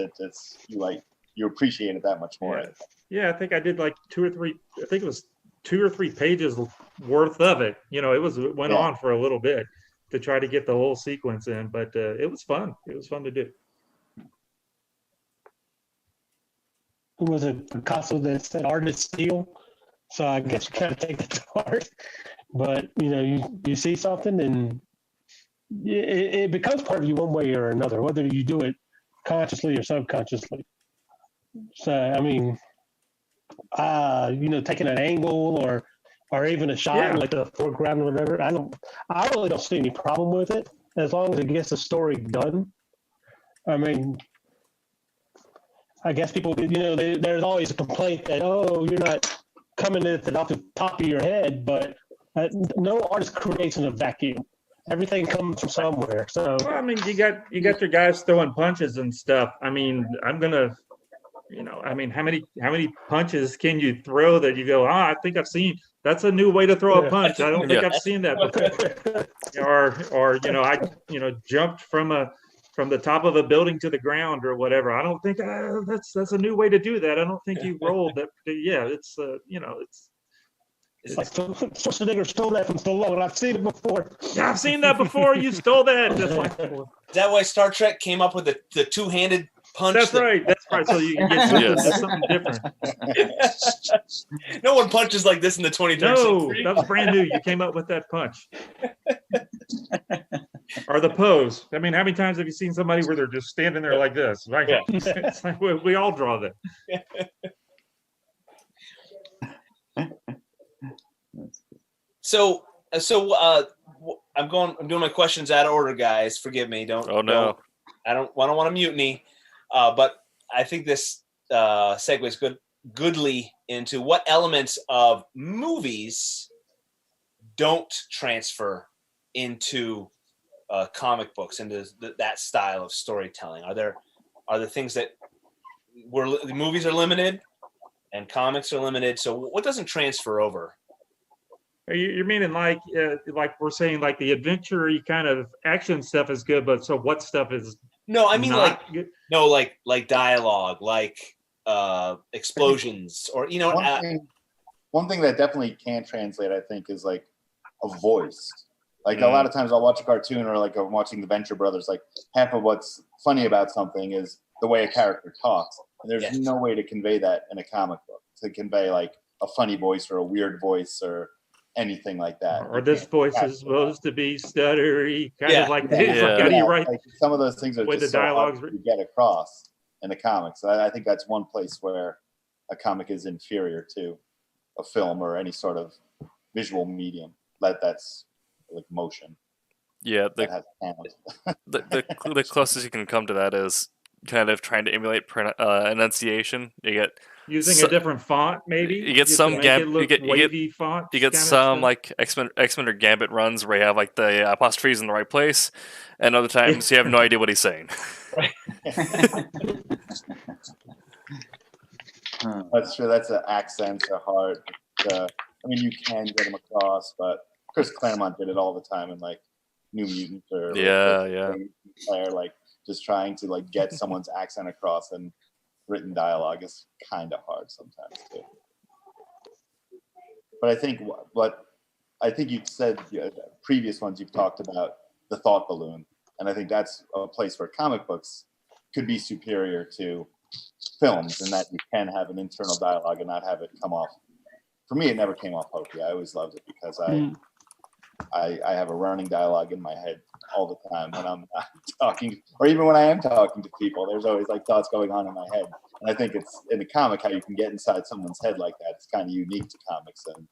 you appreciate it that much more. Yeah, I think I did like 2 or 3. I think it was 2 or 3 pages worth of it. It went on for a little bit to try to get the whole sequence in, but it was fun. It was fun to do. was a Picasso that said art is steel. So I guess you kind of take that to heart. But you see something and it becomes part of you one way or another, whether you do it consciously or subconsciously. So I mean, taking an angle or even a shot like the foreground or whatever. I really don't see any problem with it as long as it gets the story done. I mean, I guess people, there's always a complaint that, you're not coming at it off the top of your head, but no artist creates in a vacuum. Everything comes from somewhere. So, well, I mean, you got your guys throwing punches and stuff. I mean, I'm gonna, I mean, how many punches can you throw that you go, I think I've seen. That's a new way to throw a punch. I don't think I've seen that before. or I jumped from the top of a building to the ground or whatever. I don't think that's a new way to do that. I don't think you rolled that. Yeah, it's it's like Schwarzenegger stole that from Stallone. I've seen it before. Yeah, I've seen that before. You stole that. That's like, is that why Star Trek came up with the two-handed punch? That's right. So you can get something different. No one punches like this in the 23rd century. No, that was brand new. You came up with that punch. Or the pose. I mean, how many times have you seen somebody where they're just standing there like this? Right? Yeah. It's like we all draw that. So I'm doing my questions out of order, guys. Forgive me. Oh no. I don't want to mutiny. But I think this segues goodly into what elements of movies don't transfer into comic books, into that style of storytelling. Are there things that movies are limited and comics are limited? So what doesn't transfer over? You're meaning like we're saying like the adventure kind of action stuff is good, but so what stuff is? No, I mean like dialogue, like explosions, or One thing that definitely can't translate, I think, is like a voice. Like a lot of times I'll watch a cartoon or like I'm watching the Venture Brothers. Like half of what's funny about something is the way a character talks, and there's no way to convey that in a comic book. To convey like a funny voice or a weird voice or anything like that. Or this voice is supposed to be stuttery, kind of like this. Like, how do you write? Like some of those things are just so hard to get across in the comics. So I think that's one place where a comic is inferior to a film or any sort of visual medium that's like motion. Yeah, the closest you can come to that is kind of trying to emulate enunciation. You get using a different font, maybe. You get some wavy font. You get some like X-Men or Gambit runs where you have like the apostrophes in the right place, and other times you have no idea what he's saying. That's true. That's an accent, a hard. I mean, you can get them across, but Chris Claremont did it all the time in like New Mutants or like just trying to like get someone's accent across, and written dialogue is kind of hard sometimes too. But I think you've said previous ones you've talked about the thought balloon, and I think that's a place where comic books could be superior to films in that you can have an internal dialogue and not have it come off. For me, it never came off hokey. I always loved it because I have a running dialogue in my head all the time when I'm talking, or even when I am talking to people. There's always like thoughts going on in my head, and I think it's in the comic how you can get inside someone's head like that. It's kind of unique to comics, and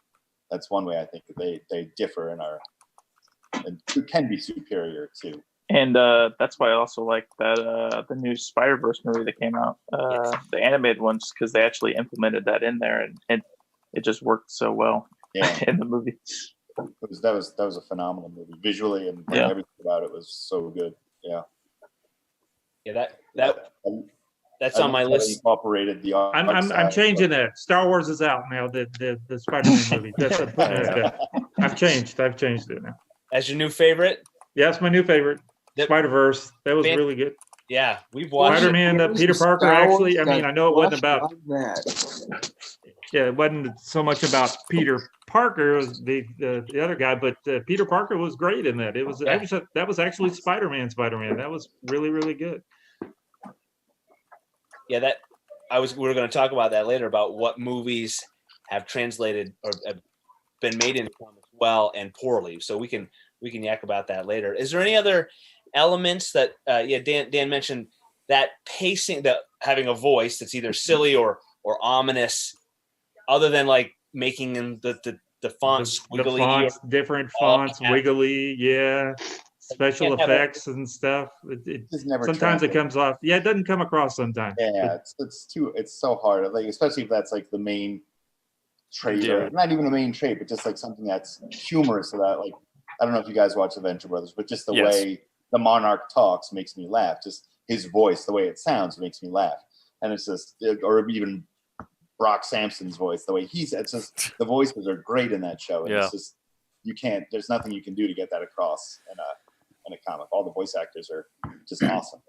that's one way I think that they differ and can be superior to. And that's why I also like that the new Spider-Verse movie that came out, the animated ones, because they actually implemented that in there, and it just worked so well in the movie. That was a phenomenal movie visually, and everything about it was so good. That's on my list. Incorporated the art. I'm changing that. Star Wars is out now. The Spider-Man movie. I've changed it now. As your new favorite? Yeah, it's my new favorite. Spider-Verse. That was really good. Yeah, we've watched Spider-Man. Peter Parker. Actually, I mean, I know it wasn't about that. Yeah, it wasn't so much about Peter Parker, it was the other guy, but Peter Parker was great in that. It was that was actually Spider-Man. That was really, really good. Yeah, we were going to talk about that later, about what movies have translated or have been made into comics well and poorly. So we can yak about that later. Is there any other elements that Dan mentioned, that pacing, that having a voice that's either silly or ominous, other than like making them the fonts wiggly, the fonts, different fonts, wiggly, special effects and stuff. It sometimes it comes off. Yeah, it doesn't come across sometimes. Yeah, it's so hard. Like, especially if that's like the main trait, or not even a main trait, but just like something that's humorous. So that, like, I don't know if you guys watch the Venture Brothers, but just the way the Monarch talks makes me laugh. Just his voice, the way it sounds, makes me laugh. And it's just, or even Brock Sampson's voice, the way it's just, the voices are great in that show. And it's just, there's nothing you can do to get that across in a comic. All the voice actors are just awesome.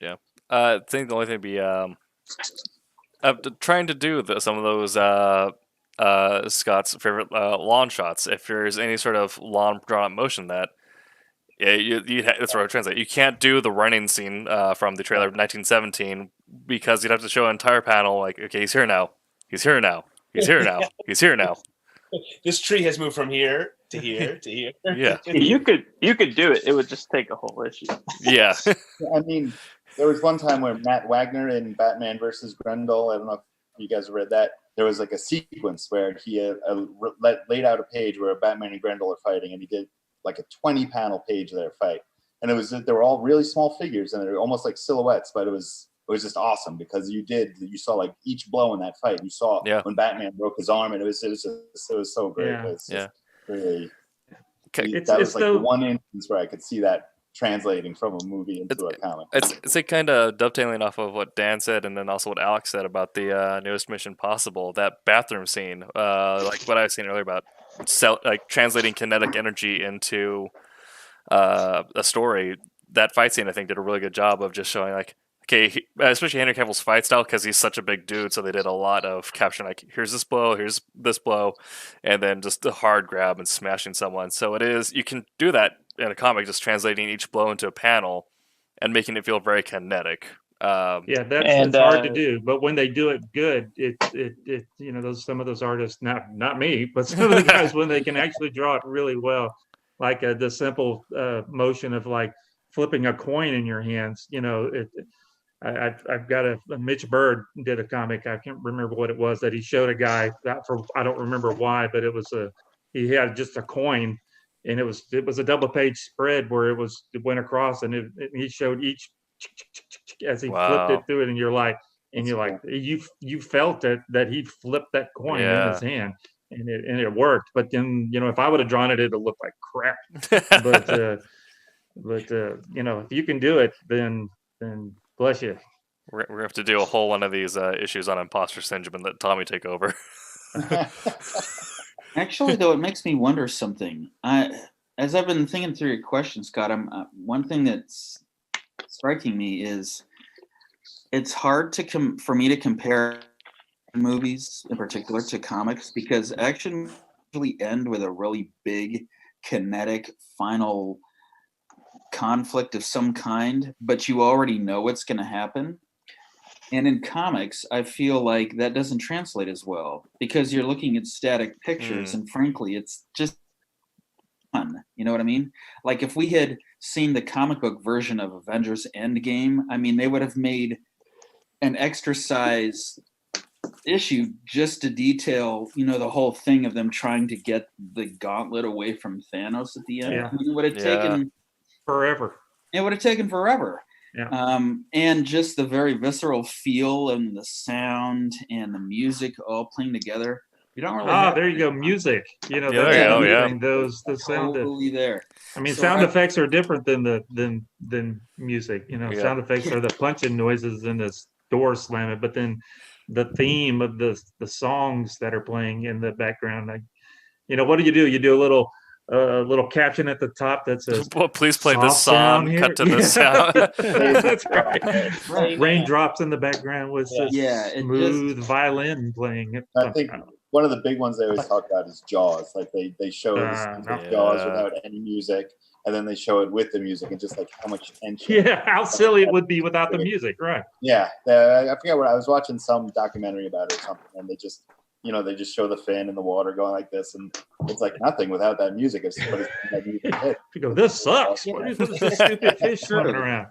Yeah. I think the only thing would be trying to do some of those Scott's favorite lawn shots. If there's any sort of lawn drawn up motion that, that's what I translate. You can't do the running scene from the trailer of 1917 because you'd have to show an entire panel like, okay, he's here now, he's here now, he's here now, he's here now. This tree has moved from here to here to here. Yeah, you could do it. It would just take a whole issue. Yeah. I mean, there was one time where Matt Wagner in Batman versus Grendel, I don't know if you guys read that, there was like a sequence where he laid out a page where Batman and Grendel are fighting, and he did like a 20-panel page of their fight. And they were all really small figures, and they were almost like silhouettes, but it was just awesome because you saw like each blow in that fight. You saw when Batman broke his arm, and it was so great. Yeah. It's just really, It's like the one instance where I could see that translating from a movie into a comic. It's like kind of dovetailing off of what Dan said, and then also what Alex said about the newest Mission Possible, that bathroom scene, like what I was saying earlier about like translating kinetic energy into a story. That fight scene, I think, did a really good job of just showing, like, okay, especially Henry Cavill's fight style, because he's such a big dude, so they did a lot of capturing, like, here's this blow, and then just the hard grab and smashing someone. So you can do that in a comic, just translating each blow into a panel and making it feel very kinetic. It's hard to do, but when they do it good, it some of those artists, not me, but some of the guys, when they can actually draw it really well, like the simple motion of like flipping a coin in your hands. I've got Mitch Bird did a comic, I can't remember what it was, that he showed a guy I don't remember why, but it was he had just a coin, and it was a double page spread where it went across, and he showed each as he flipped it through it, and you're like, you felt it, that he flipped that coin in his hand, and it worked. But then, if I would have drawn it, it'd look like crap. But if you can do it, then bless you. We're gonna have to do a whole one of these issues on imposter syndrome and let Tommy take over. Actually, though, it makes me wonder something. As I've been thinking through your question, Scott, one thing that's striking me is it's hard for me to compare movies in particular to comics, because action usually end with a really big kinetic final conflict of some kind, but you already know what's going to happen. And in comics, I feel like that doesn't translate as well, because you're looking at static pictures, and frankly, it's just fun. You know what I mean? Like, if we had seen the comic book version of Avengers Endgame, I mean, they would have made an extra size issue just to detail, the whole thing of them trying to get the gauntlet away from Thanos at the end. Yeah. I mean, it would have taken forever. It would have taken forever. Yeah. And just the very visceral feel and the sound and the music all playing together. You don't really. There you go, music. There you go. Yeah. The sound. Totally there. I mean, sound effects are different than music. Sound effects are the punching noises and the door slamming, but then the theme of the songs that are playing in the background. What do? You do a little caption at the top that says, well, please play this song, cut to this sound. That's right. Raindrops in the background with smooth violin playing. I think one of the big ones they always talk about is Jaws. Like they show the scenes of Jaws without any music, and then they show it with the music, and just like how much tension. Yeah, how silly it would be without the music, right? Yeah, I forget what I was watching, some documentary about it or something, and they just show the fin in the water going like this, and it's like nothing without that music. You go, this sucks. What is this stupid fish swimming around?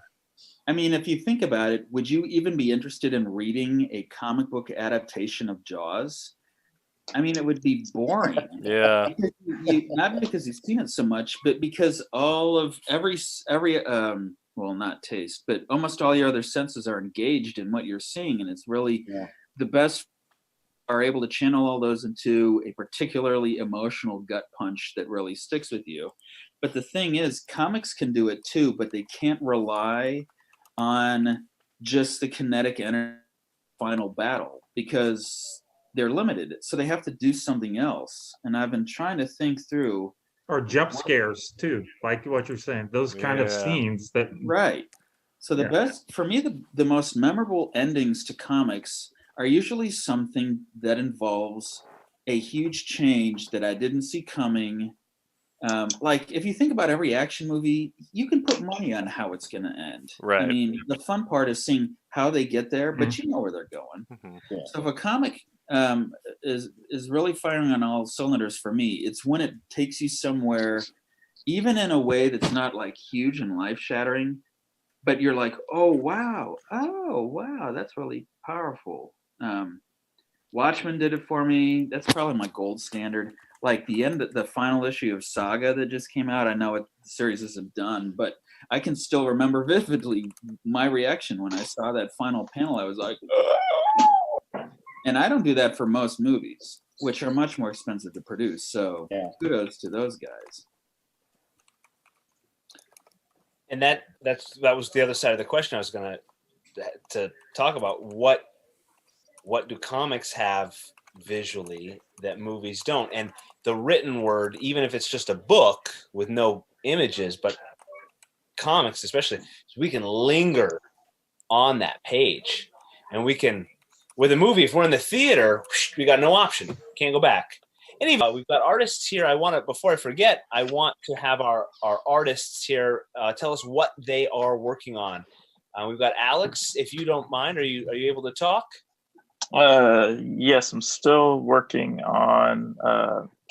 I mean, if you think about it, would you even be interested in reading a comic book adaptation of Jaws? I mean, it would be boring. Yeah. Not because you've seen it so much, but because all of every well, not taste, but almost all your other senses are engaged in what you're seeing, and it's really the best are able to channel all those into a particularly emotional gut punch that really sticks with you. But the thing is, comics can do it too, but they can't rely on just the kinetic energy final battle because they're limited. So they have to do something else. And I've been trying to think through. Or jump scares too, like what you're saying. Those kind of scenes that. Right. So the best, for me, the most memorable endings to comics are usually something that involves a huge change that I didn't see coming. Like if you think about every action movie, you can put money on how it's going to end. Right. I mean, the fun part is seeing how they get there, but you know where they're going. So if a comic is really firing on all cylinders for me, it's when it takes you somewhere, even in a way that's not like huge and life shattering, but you're like, oh wow, that's really powerful. Watchmen did it for me. That's probably my gold standard. Like the final issue of Saga that just came out. I know the series isn't done, but I can still remember vividly my reaction when I saw that final panel. I was like, and I don't do that for most movies, which are much more expensive to produce. So kudos to those guys. And that was the other side of the question I was going to talk about. What do comics have visually that movies don't? And the written word, even if it's just a book with no images, but comics especially, we can linger on that page. And we can, with a movie, if we're in the theater, we got no option. Can't go back. And even we've got artists here. Before I forget, I want to have our artists here tell us what they are working on. We've got Alex, if you don't mind, are you able to talk? Yes, I'm still working on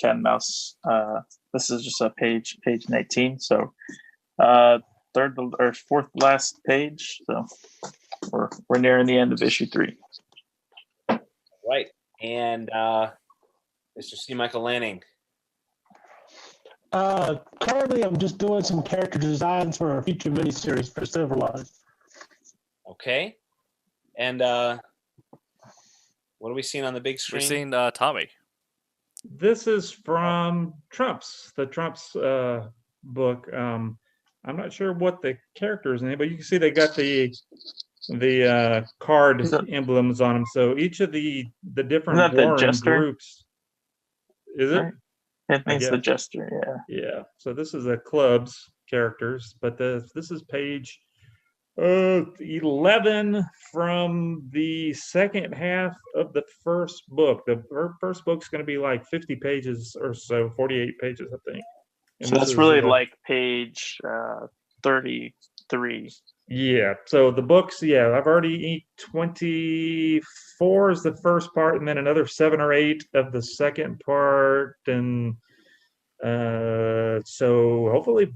Cat and Mouse. This is just a page 19. So third or fourth last page. So we're nearing the end of issue 3. Right. And Mr. C. Michael Lanning. Currently, I'm just doing some character designs for a future miniseries for Silverline. Okay. And what are we seeing on the big screen? We're seeing Tommy. This is from the Trump's book. I'm not sure what the character's name, but you can see they got the card emblems on them. So each of the different Warren groups. Is it? It means the Jester, Yeah. So this is a club's characters, but this is page 11 from the second half of the first book. The first book's going to be like 50 pages or so, 48 pages, I think. And so that's really like page 33. Yeah. So the books, I've already 24 is the first part, and then another 7 or 8 of the second part, and so hopefully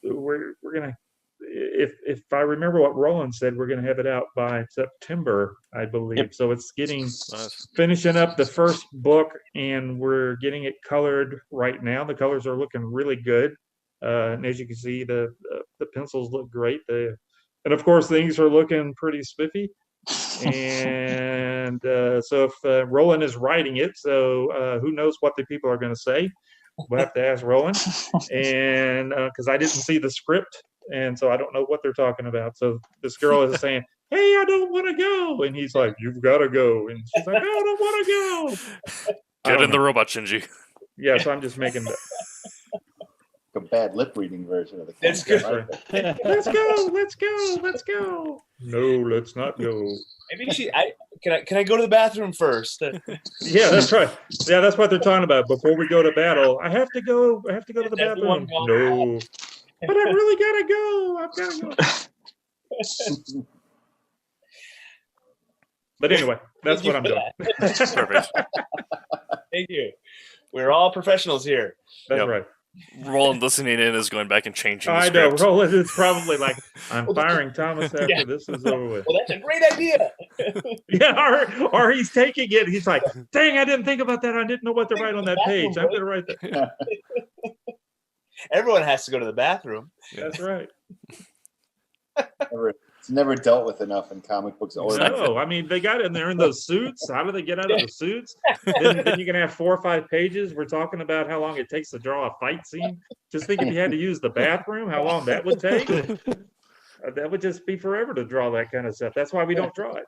we're gonna. If I remember what Roland said, we're going to have it out by September, I believe. Yep. So it's finishing up the first book, and we're getting it colored right now. The colors are looking really good, and as you can see, the pencils look great. And of course, things are looking pretty spiffy. And so if Roland is writing it, so who knows what the people are going to say? We'll have to ask Roland, and because I didn't see the script. And so I don't know what they're talking about. So this girl is saying, hey, I don't want to go. And he's like, you've got to go. And she's like, I don't want to go. Get in the robot, Shinji. Yeah, so I'm just making a bad lip reading version of the That's good. Let's go. No, let's not go. Maybe can I go to the bathroom first? Yeah, that's right. Yeah, that's what they're talking about. Before we go to battle, I have to go to the Everyone bathroom. go. No, but I really gotta go. I've gotta go. But anyway, that's what I'm doing. Perfect. Thank you. We're all professionals here. That's Yep. right. Roland listening in is going back and changing the I know. script. Roland is probably like, I'm firing Thomas after this is over with. Well, that's a great idea. Yeah, or he's taking it. He's like, dang, I didn't think about that. I didn't know what to write on that page. I'm going to write that. Everyone has to go to the bathroom. That's right. It's never dealt with enough in comic books. No, I mean, they got in there in those suits. How do they get out of the suits? Then you can have 4 or 5 pages. We're talking about how long it takes to draw a fight scene. Just think if you had to use the bathroom, how long that would take. That would just be forever to draw that kind of stuff. That's why we don't draw it.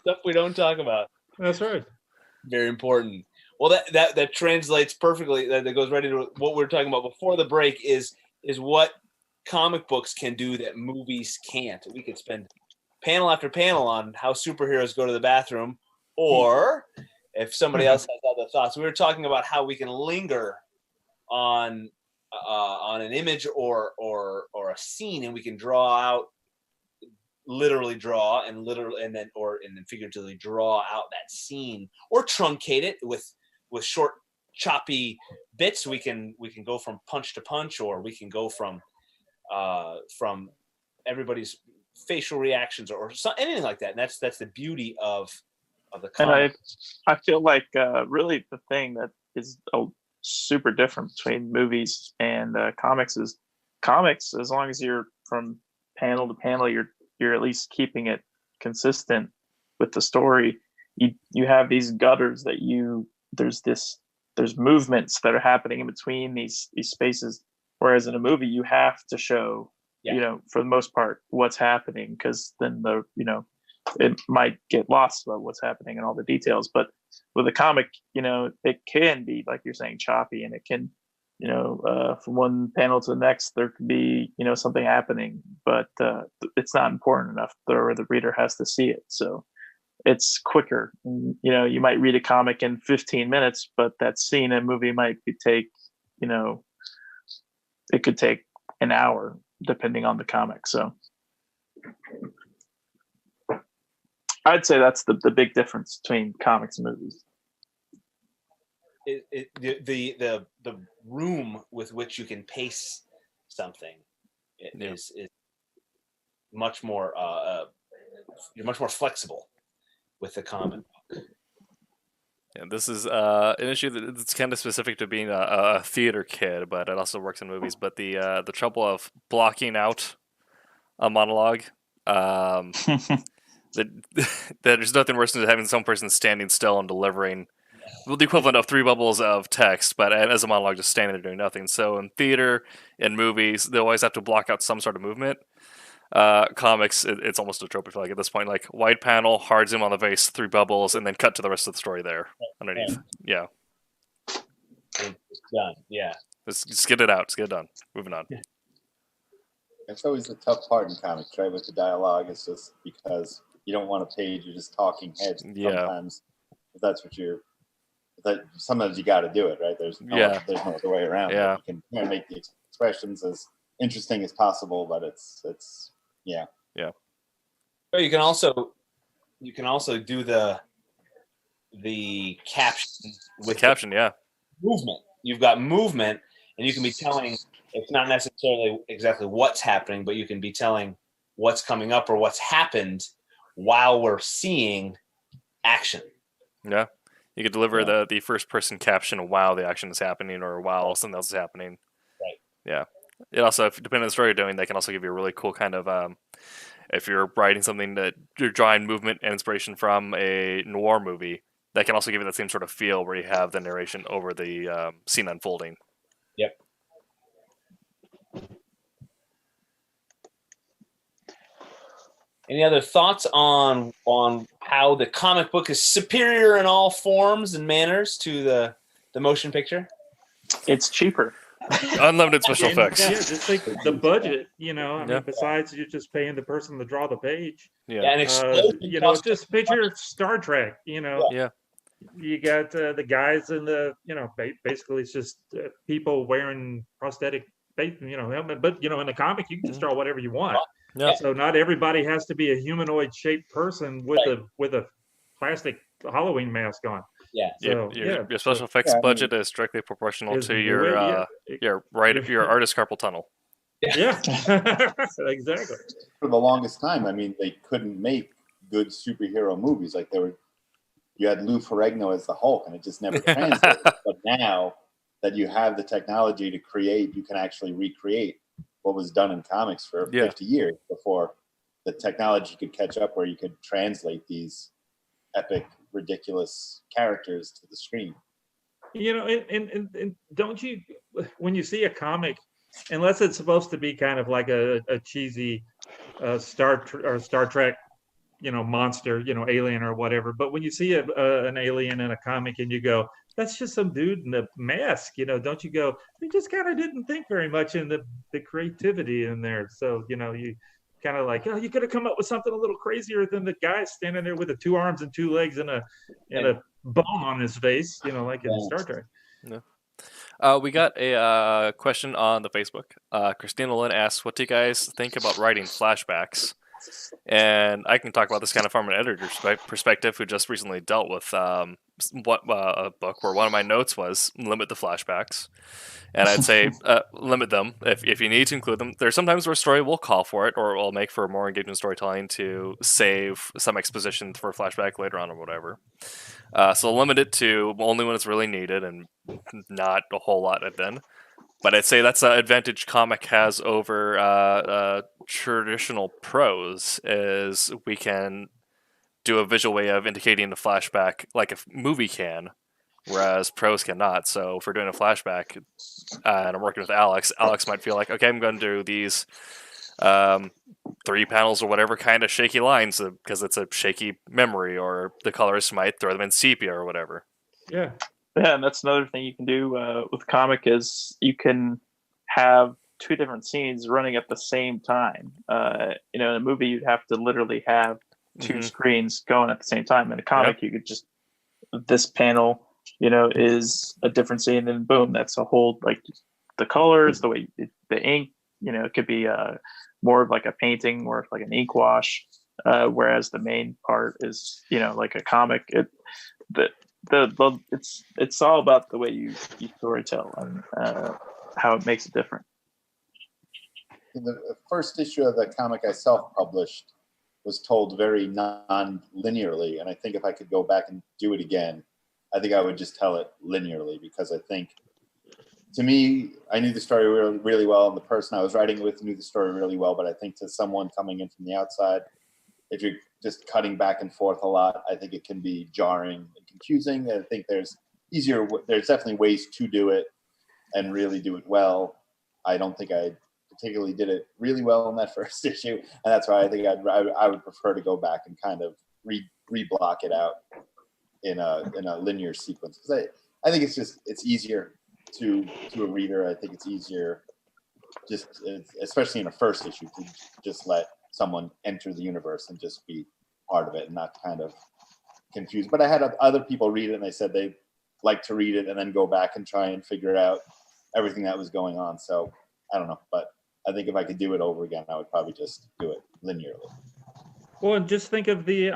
Stuff we don't talk about. That's right. Very important. Well, that translates perfectly. That goes right into what we were talking about before the break. Is what comic books can do that movies can't. We could spend panel after panel on how superheroes go to the bathroom, or if somebody else has other thoughts. We were talking about how we can linger on an image or a scene, and we can literally draw and then figuratively draw out that scene, or truncate it with short choppy bits. We can go from punch to punch, or we can go from everybody's facial reactions or anything like that. And that's the beauty of the comic. And I feel like really the thing that is super different between movies and comics is comics. As long as you're from panel to panel, you're at least keeping it consistent with the story. You have these gutters that there's movements that are happening in between these spaces. Whereas in a movie, you have to show, for the most part, what's happening, because then it might get lost about what's happening and all the details. But with a comic, it can be, like you're saying, choppy, and it can, from one panel to the next, there could be, something happening, but it's not important enough, or the reader has to see it. So it's quicker. You might read a comic in 15 minutes, but that scene in a movie might take, it could take an hour depending on the comic. So I'd say that's the big difference between comics and movies. The room with which you can pace something is much more you're much more flexible with the comic book. Yeah, this is an issue that's kind of specific to being a theater kid, but it also works in movies. But the trouble of blocking out a monologue, there's nothing worse than having some person standing still and delivering the equivalent of 3 bubbles of text, but as a monologue just standing there doing nothing. So in theater and movies, they always have to block out some sort of movement. Comics, it's almost a trope, I feel like, at this point. Like, wide panel, hard zoom on the face, 3 bubbles, and then cut to the rest of the story there underneath. Yeah. It's done. Yeah. Just get it out. Just get it done. Moving on. That's always the tough part in comics, right? With the dialogue, it's just because you don't want a page, you're just talking heads sometimes. If that's what sometimes you got to do it, right? There's no other way around. Yeah. You can make the expressions as interesting as possible, but it's yeah. But you can also do the caption with caption, movement. You've got movement, and you can be telling. It's not necessarily exactly what's happening, but you can be telling what's coming up or what's happened while we're seeing action. Yeah, you could deliver the first person caption while the action is happening or while something else is happening. Right. Yeah. It also, depending on the story you're doing, they can also give you a really cool kind of, if you're writing something that you're drawing movement and inspiration from a noir movie, that can also give you that same sort of feel where you have the narration over the scene unfolding. Yep. Any other thoughts on how the comic book is superior in all forms and manners to the motion picture? It's cheaper. Unlimited special And, effects. yeah, just think the budget. I mean, Yeah. besides you just paying the person to draw the page. Yeah. Yeah, an explosion costs Just picture Star Trek. Yeah. You got the guys in the, basically it's just people wearing prosthetic, helmet. But in the comic, you can just draw whatever you want. Yeah. So not everybody has to be a humanoid shaped person with a plastic Halloween mask on. Yeah. So Your special effects budget is directly proportional Is to way- your yeah. your artist carpal tunnel. Yeah, exactly. For the longest time, I mean, they couldn't make good superhero movies. Like you had Lou Ferrigno as the Hulk, and it just never translated. But now that you have the technology to create, you can actually recreate what was done in comics for 50 years before the technology could catch up, where you could translate these epic, ridiculous characters to the screen. And don't you, when you see a comic, unless it's supposed to be kind of like a cheesy Star Trek, monster, alien or whatever, but when you see an alien in a comic and you go, that's just some dude in a mask, don't you go, they just kind of didn't think very much in the creativity in there. So, you kind of like, you could have come up with something a little crazier than the guy standing there with the 2 arms and 2 legs and a bone on his face, like in Star Trek. No. We got a question on the Facebook. Christina Lynn asks, what do you guys think about writing flashbacks? And I can talk about this kind of from an editor's perspective, who just recently dealt with a book where one of my notes was limit the flashbacks. And I'd say limit them if you need to include them. There's sometimes where a story will call for it, or will make for more engaging storytelling to save some exposition for a flashback later on or whatever. So limit it to only when it's really needed and not a whole lot then. But I'd say that's an advantage comic has over traditional prose, is we can do a visual way of indicating the flashback like a movie can, whereas prose cannot. So if we're doing a flashback and I'm working with Alex might feel like, okay, I'm going to do these 3 panels or whatever kind of shaky lines because it's a shaky memory, or the colorist might throw them in sepia or whatever. Yeah. Yeah, and that's another thing you can do with comic is you can have 2 different scenes running at the same time. In a movie, you'd have to literally have 2 screens going at the same time. In a comic, you could just, this panel, is a different scene, and boom, that's a whole, like, the colors, the way the ink, it could be more of like a painting, more of like an ink wash, whereas the main part is, like a comic. It's all about the way you storytell and how it makes it different. In the first issue of the comic I self-published was told very non-linearly, and I think if I could go back and do it again, I think I would just tell it linearly, because I think, to me, I knew the story really, really well, and the person I was writing with knew the story really well, but I think to someone coming in from the outside, if you're just cutting back and forth a lot, I think it can be jarring and confusing. I think there's definitely ways to do it and really do it well. I don't think I particularly did it really well in that first issue, and that's why I think I would prefer to go back and kind of re-block it out in a linear sequence. Because I think it's easier to a reader. I think it's easier, especially in a first issue, to just let someone enter the universe and just be part of it and not kind of confused. But I had other people read it, and they said they like to read it and then go back and try and figure out everything that was going on. So I don't know, but I think if I could do it over again, I would probably just do it linearly. Well, and just think of the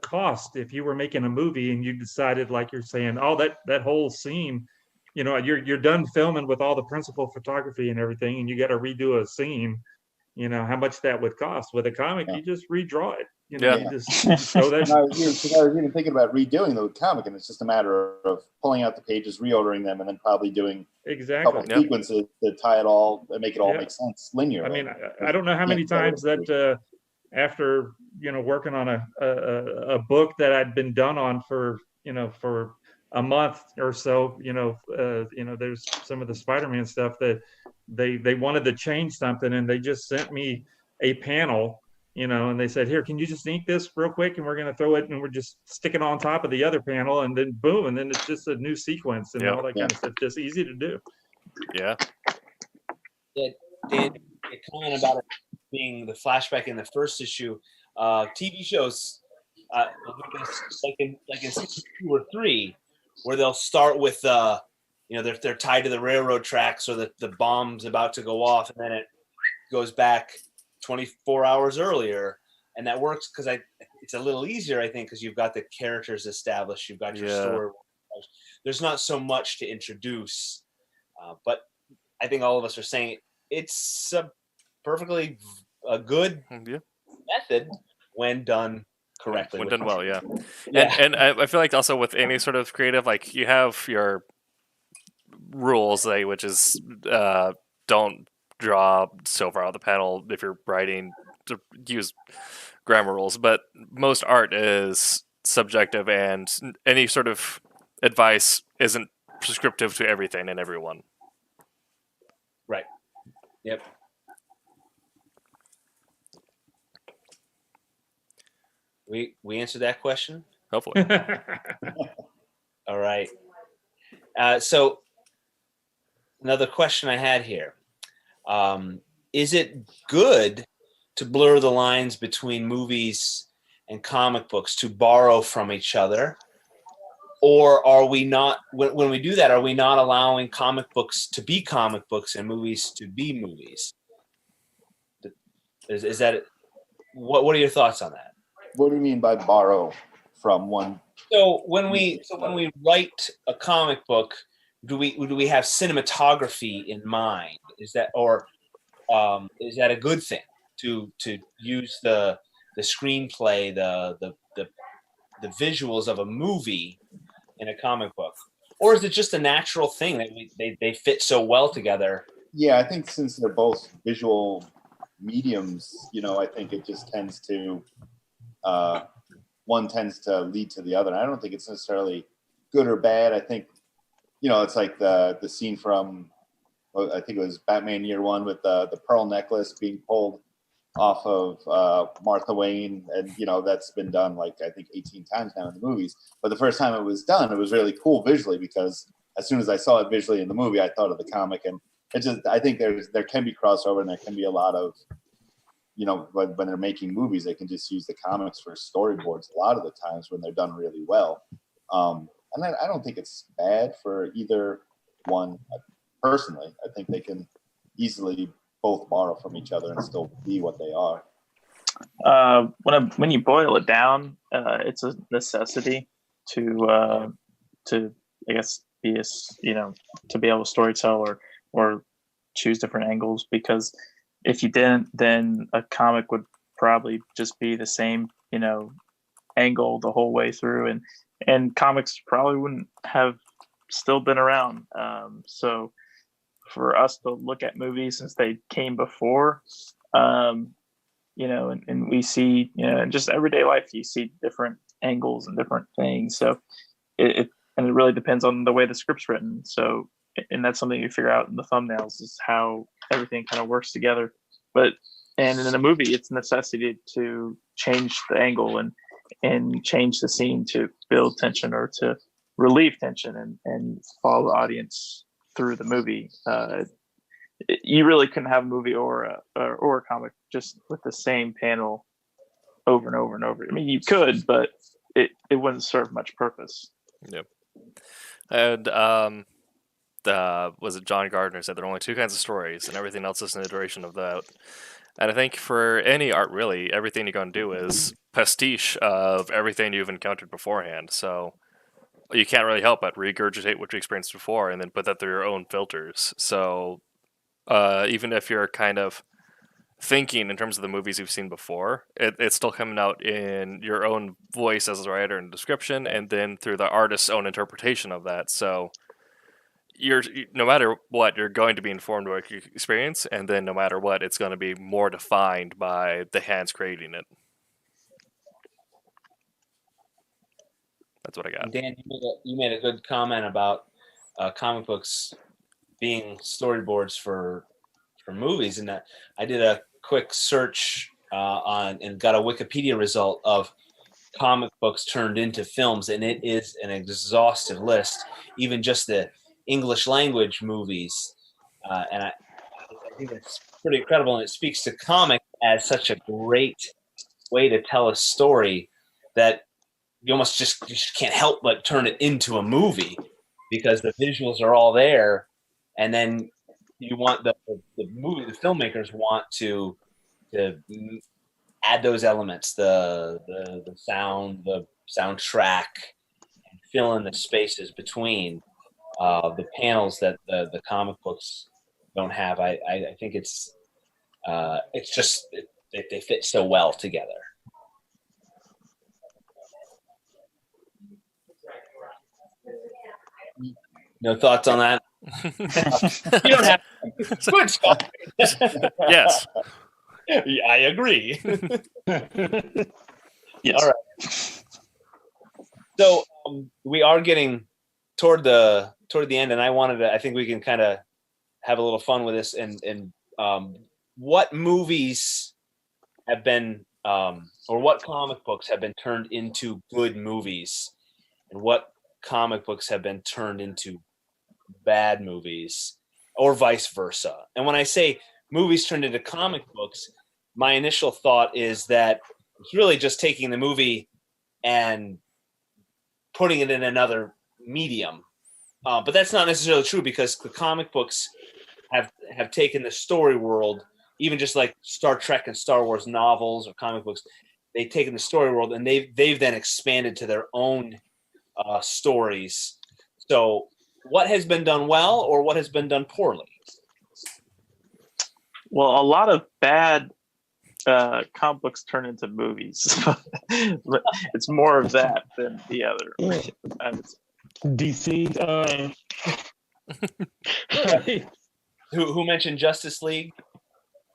cost. If you were making a movie and you decided, like you're saying, that whole scene, you're done filming with all the principal photography and everything, and you got to redo a scene. How much that would cost. With a comic, you just redraw it. You just show that. I was even thinking about redoing the comic, and it's just a matter of pulling out the pages, reordering them, and then probably doing a couple sequences to tie it all and make it all make sense linearly. I mean, I don't know how many times that after working on a book that I'd been done on for a month or so, there's some of the Spider-Man stuff that they wanted to change something, and they just sent me a panel, and they said, here, can you just ink this real quick, and we're going to throw it, and we're just sticking on top of the other panel, and then boom, and then it's just a new sequence and all that kind of stuff. Just easy to do. Yeah. Dan, a comment about it being the flashback in the first issue. TV shows, like in season 2 or 3, where they'll start with they're tied to the railroad tracks, or the bomb's about to go off, and then it goes back 24 hours earlier, and that works because it's a little easier, I think, because you've got the characters established, you've got your story. There's not so much to introduce, but I think all of us are saying it's a perfectly good method when done correctly. When done well, yeah. Yeah. And I feel like also with any sort of creative, like you have your rules, which is don't draw so far out the panel if you're writing, to use grammar rules, but most art is subjective, and any sort of advice isn't prescriptive to everything and everyone. Right. Yep. We answered that question? Hopefully. All right. So another question I had here. Is it good to blur the lines between movies and comic books, to borrow from each other? Or are we not, when we do that, are we not allowing comic books to be comic books and movies to be movies? Is that, what are your thoughts on that? What do you mean by borrow from one? So when we write a comic book, do we have cinematography in mind? Is that a good thing to use the screenplay, the visuals of a movie in a comic book, or is it just a natural thing that they fit so well together? Yeah, I think since they're both visual mediums, I think it just tends to one tends to lead to the other. And I don't think it's necessarily good or bad. I think it's like the scene from, I think it was Batman Year One with the pearl necklace being pulled off of Martha Wayne, and that's been done like I think 18 times now in the movies. But the first time it was done, it was really cool visually, because as soon as I saw it visually in the movie, I thought of the comic. And I think there can be crossover, and there can be a lot of when they're making movies, they can just use the comics for storyboards a lot of the times when they're done really well. And I don't think it's bad for either one. Personally, I think they can easily both borrow from each other and still be what they are. When you boil it down, it's a necessity to I guess to be able to storytell or choose different angles, because if you didn't, then a comic would probably just be the same angle the whole way through, and comics probably wouldn't have still been around. So for us to look at movies since they came before, and we see, in just everyday life, you see different angles and different things. So it really depends on the way the script's written. So, and that's something you figure out in the thumbnails, is how everything kind of works together. And in a movie, it's a necessity to change the angle and change the scene to build tension or to relieve tension and follow the audience through the movie. You really couldn't have a movie or a comic just with the same panel over and over and over. I mean, you could, but it wouldn't serve much purpose. Yep. And was it John Gardner said there are only two kinds of stories, and everything else is an iteration of that. And I think for any art, really, everything you're going to do is pastiche of everything you've encountered beforehand. So you can't really help but regurgitate what you experienced before and then put that through your own filters. So even if you're kind of thinking in terms of the movies you've seen before, it's still coming out in your own voice as a writer and description, and then through the artist's own interpretation of that. So no matter what, you're going to be informed by your experience, and then no matter what, it's going to be more defined by the hands creating it. That's what I got. Dan, you made a good comment about comic books being storyboards for movies, and that I did a quick search on and got a Wikipedia result of comic books turned into films, and it is an exhaustive list. Even just the English language movies And I think it's pretty incredible, and it speaks to comic as such a great way to tell a story that you just can't help but turn it into a movie because the visuals are all there, and then you want the filmmakers want to add those elements, the sound, the soundtrack, and fill in the spaces between the panels that the comic books don't have. I think it's just they fit so well together. No thoughts on that? You don't have to. Good stuff. Yes. Yeah, I agree. Yes. All right. So we are getting toward the end, and I think we can kind of have a little fun with this. And what movies have been, or what comic books have been turned into good movies, and what comic books have been turned into bad movies, or vice versa. And when I say movies turned into comic books, my initial thought is that it's really just taking the movie and putting it in another medium. But that's not necessarily true, because the comic books have taken the story world, even just like Star Trek and Star Wars novels or comic books, they've taken the story world and they've then expanded to their own stories. So what has been done well, or what has been done poorly? Well, a lot of bad comic books turn into movies. But it's more of that than the other. DC. Who mentioned Justice League?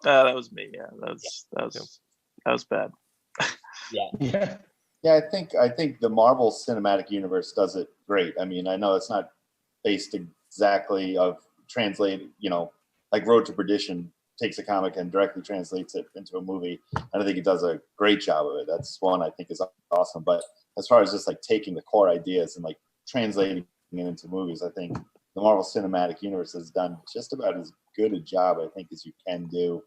That was me. Yeah, that was bad. Yeah. Yeah, I think the Marvel Cinematic Universe does it great. I mean, I know it's not based exactly of translate, like Road to Perdition takes a comic and directly translates it into a movie. And I think it does a great job of it. That's one I think is awesome. But as far as just like taking the core ideas and like translating it into movies, I think the Marvel Cinematic Universe has done just about as good a job, I think, as you can do,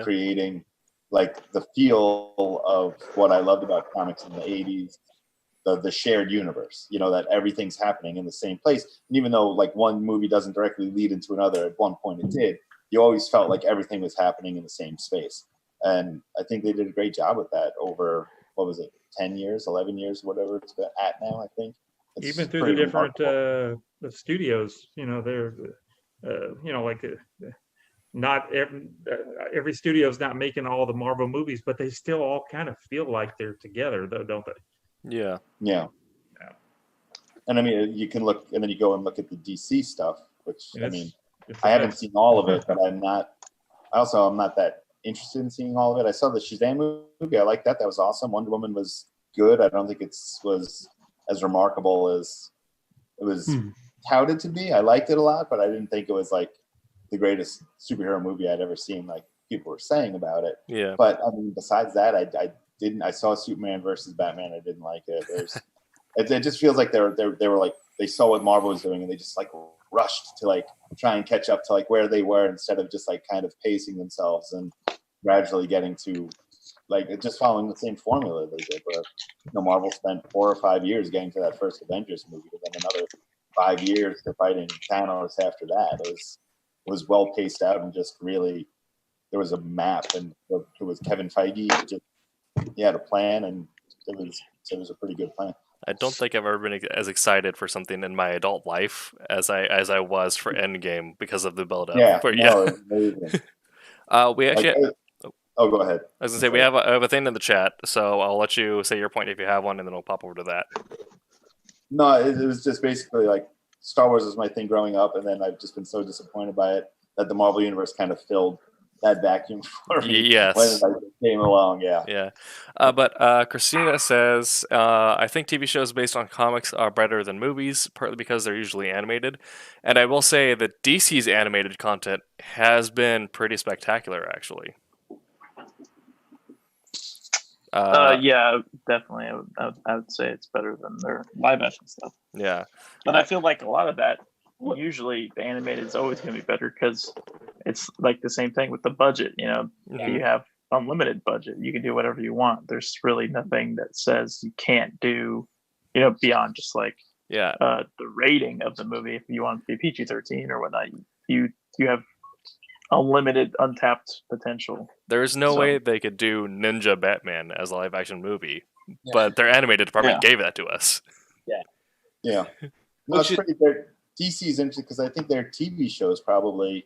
creating like the feel of what I loved about comics in the 80s, the shared universe, that everything's happening in the same place. And even though like one movie doesn't directly lead into another, at one point it did, you always felt like everything was happening in the same space. And I think they did a great job with that over, 10 years, 11 years, whatever it's been at now, I think. It's even through the different the studios, they're, not every studio is not making all the Marvel movies, but they still all kind of feel like they're together, though, don't they? Yeah. Yeah. And I mean, you can look, and then you go and look at the DC stuff, which I haven't seen all of it, but I'm not that interested in seeing all of it. I saw the Shazam movie. I liked that. That was awesome. Wonder Woman was good. I don't think it was as remarkable as it was touted to be. I liked it a lot, but I didn't think it was like the greatest superhero movie I'd ever seen, like people were saying about it. Yeah. But I mean, besides that, I saw Superman versus Batman. I didn't like it. It just feels like they were like, they saw what Marvel was doing and they just like rushed to like try and catch up to like where they were, instead of just like kind of pacing themselves and gradually getting to like just following the same formula they did, where Marvel spent 4 or 5 years getting to that first Avengers movie, and then another 5 years to fighting Thanos after that. It was well paced out, and just really there was a map, and it was Kevin Feige. He had a plan, and it was a pretty good plan. I don't think I've ever been as excited for something in my adult life as I was for Endgame because of the build-up. Yeah, but no, it's amazing. We actually. Go ahead. I was gonna say we have a thing in the chat, so I'll let you say your point if you have one, and then we'll pop over to that. No, it was just basically like Star Wars was my thing growing up, and then I've just been so disappointed by it that the Marvel Universe kind of filled that vacuum for me. Yes. When it came along, yeah. Yeah. But Christina says, I think TV shows based on comics are better than movies, partly because they're usually animated. And I will say that DC's animated content has been pretty spectacular, actually. Yeah, definitely. I would say it's better than their live action stuff. Yeah. But I feel like a lot of that usually the animated is always going to be better because it's like the same thing with the budget. You know, you have unlimited budget, you can do whatever you want. There's really nothing that says you can't do, you know, beyond just like the rating of the movie. If you want to be PG-13 or whatnot, you have unlimited untapped potential. There's no way they could do Ninja Batman as a live action movie, but their animated department gave that to us. Yeah. No, it's pretty good. DC's interesting because I think their TV shows probably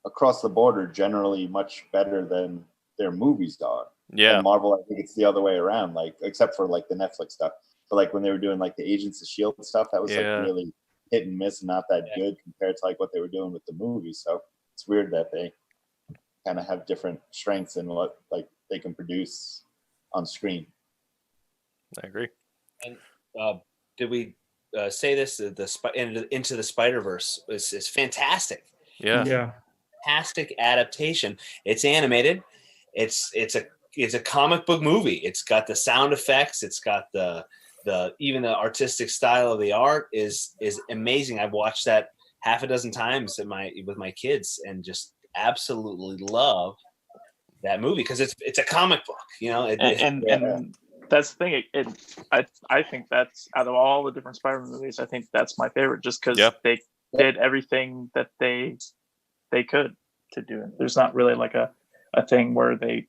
across the board are generally much better than their movies are. Yeah. And Marvel, I think it's the other way around, like except for like the Netflix stuff. But like when they were doing like the Agents of S.H.I.E.L.D. stuff, that was like really hit and miss and not that good compared to like what they were doing with the movies. So it's weird that they kind of have different strengths in what like they can produce on screen. I agree. And did we say this? Into the Spider-Verse is fantastic. Yeah. Fantastic adaptation. It's animated. It's a comic book movie. It's got the sound effects. It's got the even the artistic style of the art is amazing. I've watched that half a dozen times with my kids and just absolutely love that movie because it's a comic book, you know. And that's the thing. I think that's out of all the different Spider-Man movies, I think that's my favorite, just because they did everything that they could to do it. There's not really like a thing where it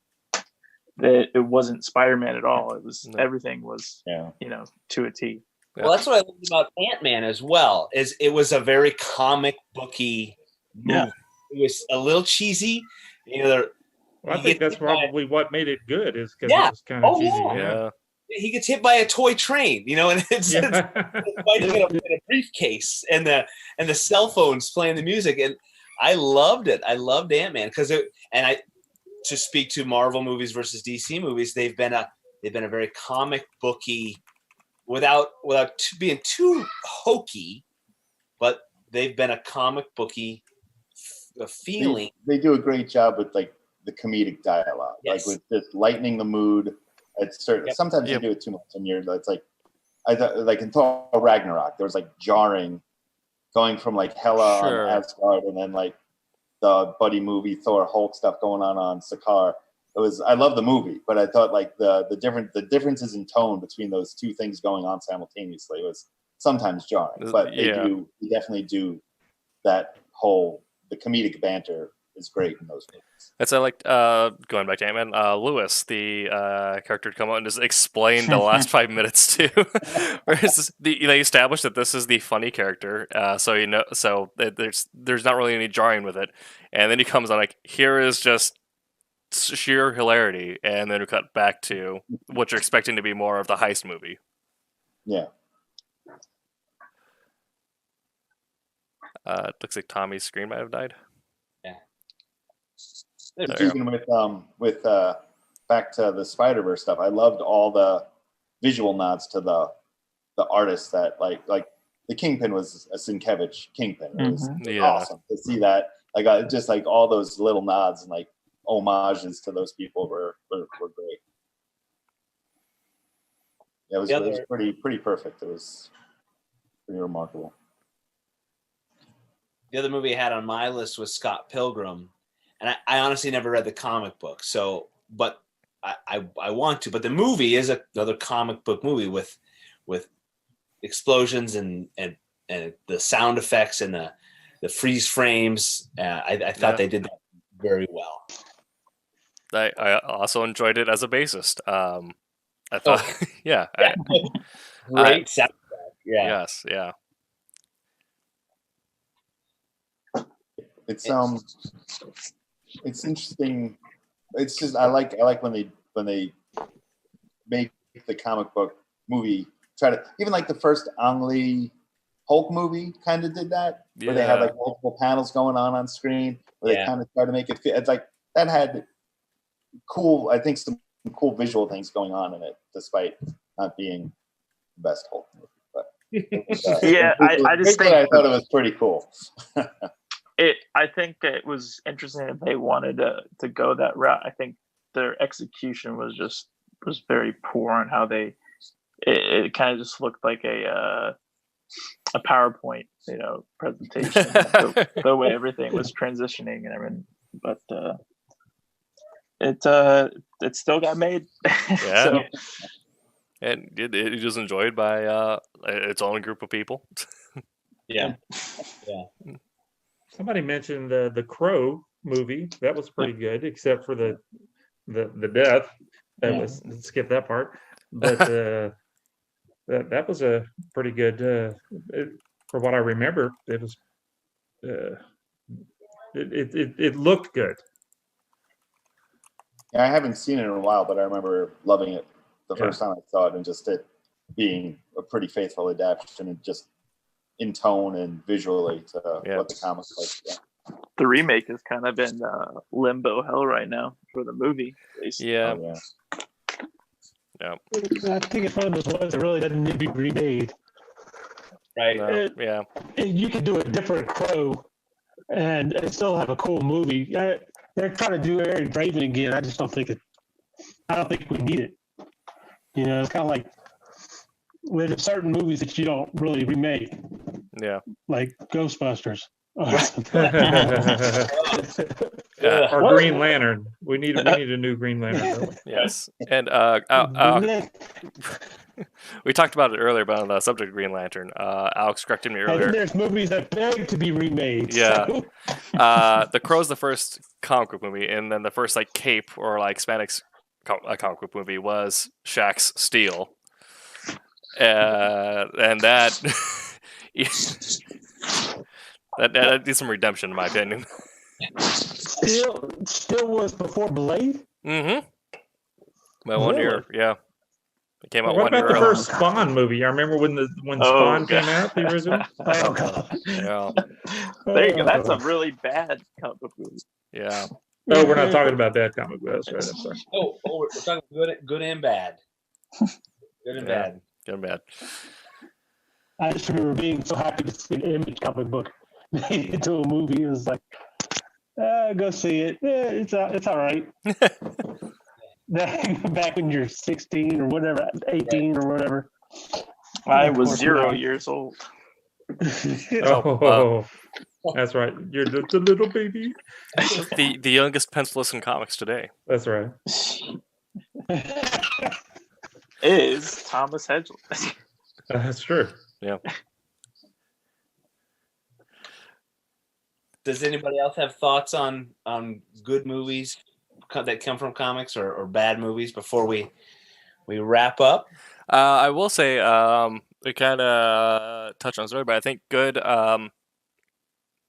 wasn't Spider-Man at all. It was everything was you know, to a T. Well, that's what I loved about Ant-Man as well. Is it was a very comic booky movie. It was a little cheesy. You know, I think that's probably what made it good, is because it was kind of cheesy. Yeah. He gets hit by a toy train, you know, and it's fighting in a briefcase, and the cell phones playing the music, and I loved it. I loved Ant-Man because to speak to Marvel movies versus DC movies, they've been a very comic booky, without being too hokey, but they've been a comic booky feeling. They do a great job with like the comedic dialogue, like with just lightening the mood. It's certain. Sometimes they do it too much, and it's like I thought, like in Thor Ragnarok, there was like jarring, going from like Hela on Asgard, and then like the buddy movie Thor Hulk stuff going on Sakaar. I love the movie, but I thought like the differences in tone between those two things going on simultaneously was sometimes jarring. But they definitely do that whole, the comedic banter is great in those movies. That's I like going back to Ant-Man. Lewis, the character, to come out and just explain the last 5 minutes too. Whereas they established that this is the funny character, so there's not really any jarring with it, and then he comes on like, here is just sheer hilarity, and then we cut back to what you're expecting to be more of the heist movie. Yeah. It looks like Tommy's screen might have died. Even with back to the Spider-Verse stuff, I loved all the visual nods to the artists that like the Kingpin was a Sienkiewicz Kingpin. It was awesome to see that. Like just like all those little nods and like homages to those people were great. Yeah, it was pretty perfect. It was pretty remarkable. The other movie I had on my list was Scott Pilgrim. And I honestly never read the comic book, but I want to. But the movie is another comic book movie with explosions and the sound effects and the freeze frames. I thought they did that very well. I also enjoyed it as a bassist. I thought, great soundtrack. Yes, yeah. It's interesting. It's just I like when they make the comic book movie try to, even like the first Ang Lee Hulk movie kind of did that, where they had like multiple panels going on screen, where they kind of try to make it fit. It's like that had some cool visual things going on in it, despite not being the best Hulk movie. But I just think I thought it was pretty cool. I think it was interesting that they wanted to go that route. I think their execution was very poor on how it kind of just looked like a a PowerPoint, presentation, the way everything was transitioning and everything. But it still got made. Yeah. So, And it was enjoyed by its own group of people. Yeah. Somebody mentioned the Crow movie. That was pretty good, except for the death. That was skip that part. But that was a pretty good. For what I remember, it was. It looked good. Yeah, I haven't seen it in a while, but I remember loving it the first time I saw it, and just it being a pretty faithful adaptation, and just in tone and visually to what the comics like. Yeah. the remake is kind of in limbo hell right now for the movie. At least. Yeah. Oh, Yeah. I think it's one of those ones that really doesn't need to be remade. Right. Yeah. You could do a different Crow and still have a cool movie. They're trying to do Eric Draven again. I just don't think we need it. It's kind of like with certain movies that you don't really remake. Yeah. Like Ghostbusters. Or Green Lantern. We need a new Green Lantern. Yes. And we talked about it earlier, but on the subject of Green Lantern, Alex corrected me And earlier. then there's movies that beg to be remade. Yeah. So. The Crow's the first comic book movie, and then the first cape or Hispanic comic book movie was Shaq's Steel. And that that needs some redemption, in my opinion. Still was before Blade? Mm-hmm. By 1 year, yeah. It came out What 1 year about the early. first Spawn movie? I remember when Spawn came out, the original. Oh god. Yeah. There you go. That's a really bad comic book movie. Yeah. No, we're not talking about that comic book. That's right. I'm sorry. Oh, we're talking good and bad. Good and bad. Good and bad. I just remember being so happy to see an Image comic book made into a movie. It was like, go see it. It's all right. Back when you're 16 or whatever, 18 or whatever. I was 0 years old. That's right. You're just a little baby. The youngest pencilist in comics today. That's right. Is Thomas Hedgel. That's true. Yeah. Does anybody else have thoughts on good movies that come from comics or bad movies before we wrap up? I will say we kind of touched on this earlier, but I think good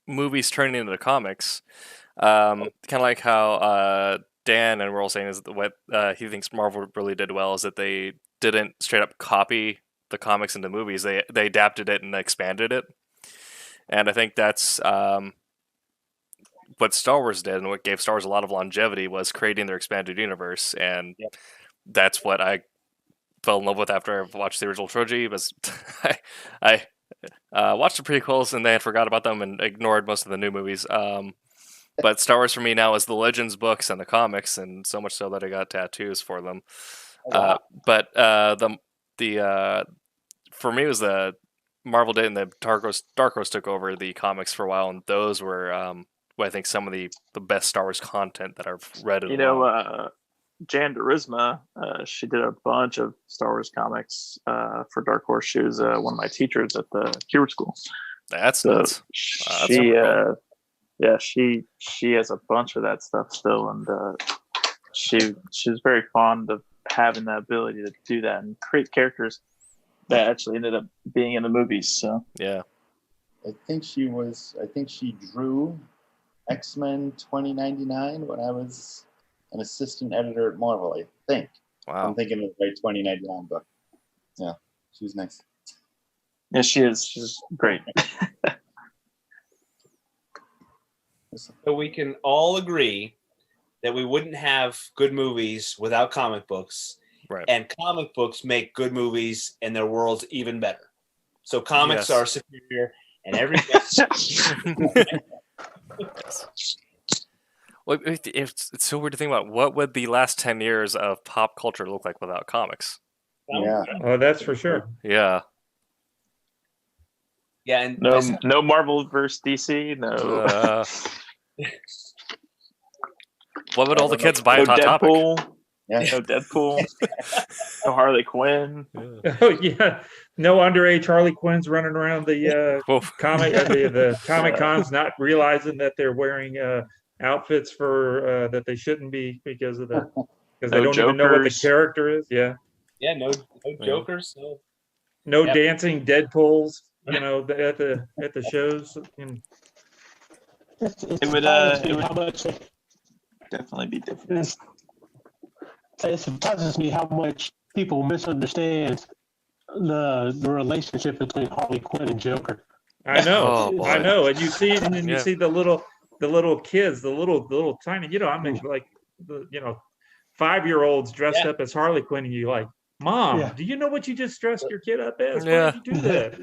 movies turning into comics, kind of like how Dan and we're all saying is that what he thinks Marvel really did well is that they didn't straight up copy the comics into movies. They adapted it and expanded it, and I think that's what Star Wars did, and what gave Star Wars a lot of longevity was creating their expanded universe, and that's what I fell in love with after I watched the original trilogy. Was I watched the prequels and then forgot about them and ignored most of the new movies. But Star Wars for me now is the Legends books and the comics, and so much so that I got tattoos for them. But for me it was the Marvel did, and the Dark Horse took over the comics for a while, and those were I think some of the best Star Wars content that I've read. Jan Durisma, she did a bunch of Star Wars comics for Dark Horse. She was one of my teachers at the Keyword School. That's so nuts. She has a bunch of that stuff still, and she was very fond of having the ability to do that and create characters that actually ended up being in the movies. So yeah, I think she drew X-Men 2099 when I was an assistant editor at Marvel, I think. Wow. I'm thinking of the right 2099 book. Yeah, she was nice. Yeah, she is. She's great. So we can all agree that we wouldn't have good movies without comic books. Right. And comic books make good movies and their worlds even better. So comics are superior and everything. Well, it's so weird to think about. What would the last 10 years of pop culture look like without comics? Yeah. Oh, that's for sure. Yeah. Yeah, and no Marvel versus DC. No. What would all the kids buy no at Hot Topic? Deadpool. Yeah. No Deadpool. No Harley Quinn. Oh yeah, no underage Harley Quinns running around the the Comic Cons, not realizing that they're wearing outfits for that they shouldn't be because they don't even know what the character is. Yeah. Yeah, no Jokers. No dancing Deadpools. You know, at the shows. It would how much definitely be different. It surprises me how much people misunderstand the relationship between Harley Quinn and Joker. I know, Oh, I know, and you see it, and then you Yeah. see the little kids, the little tiny, I mean, like the 5-year-olds dressed up as Harley Quinn, and you like, Mom, do you know what you just dressed your kid up as? Why Yeah. did you do that?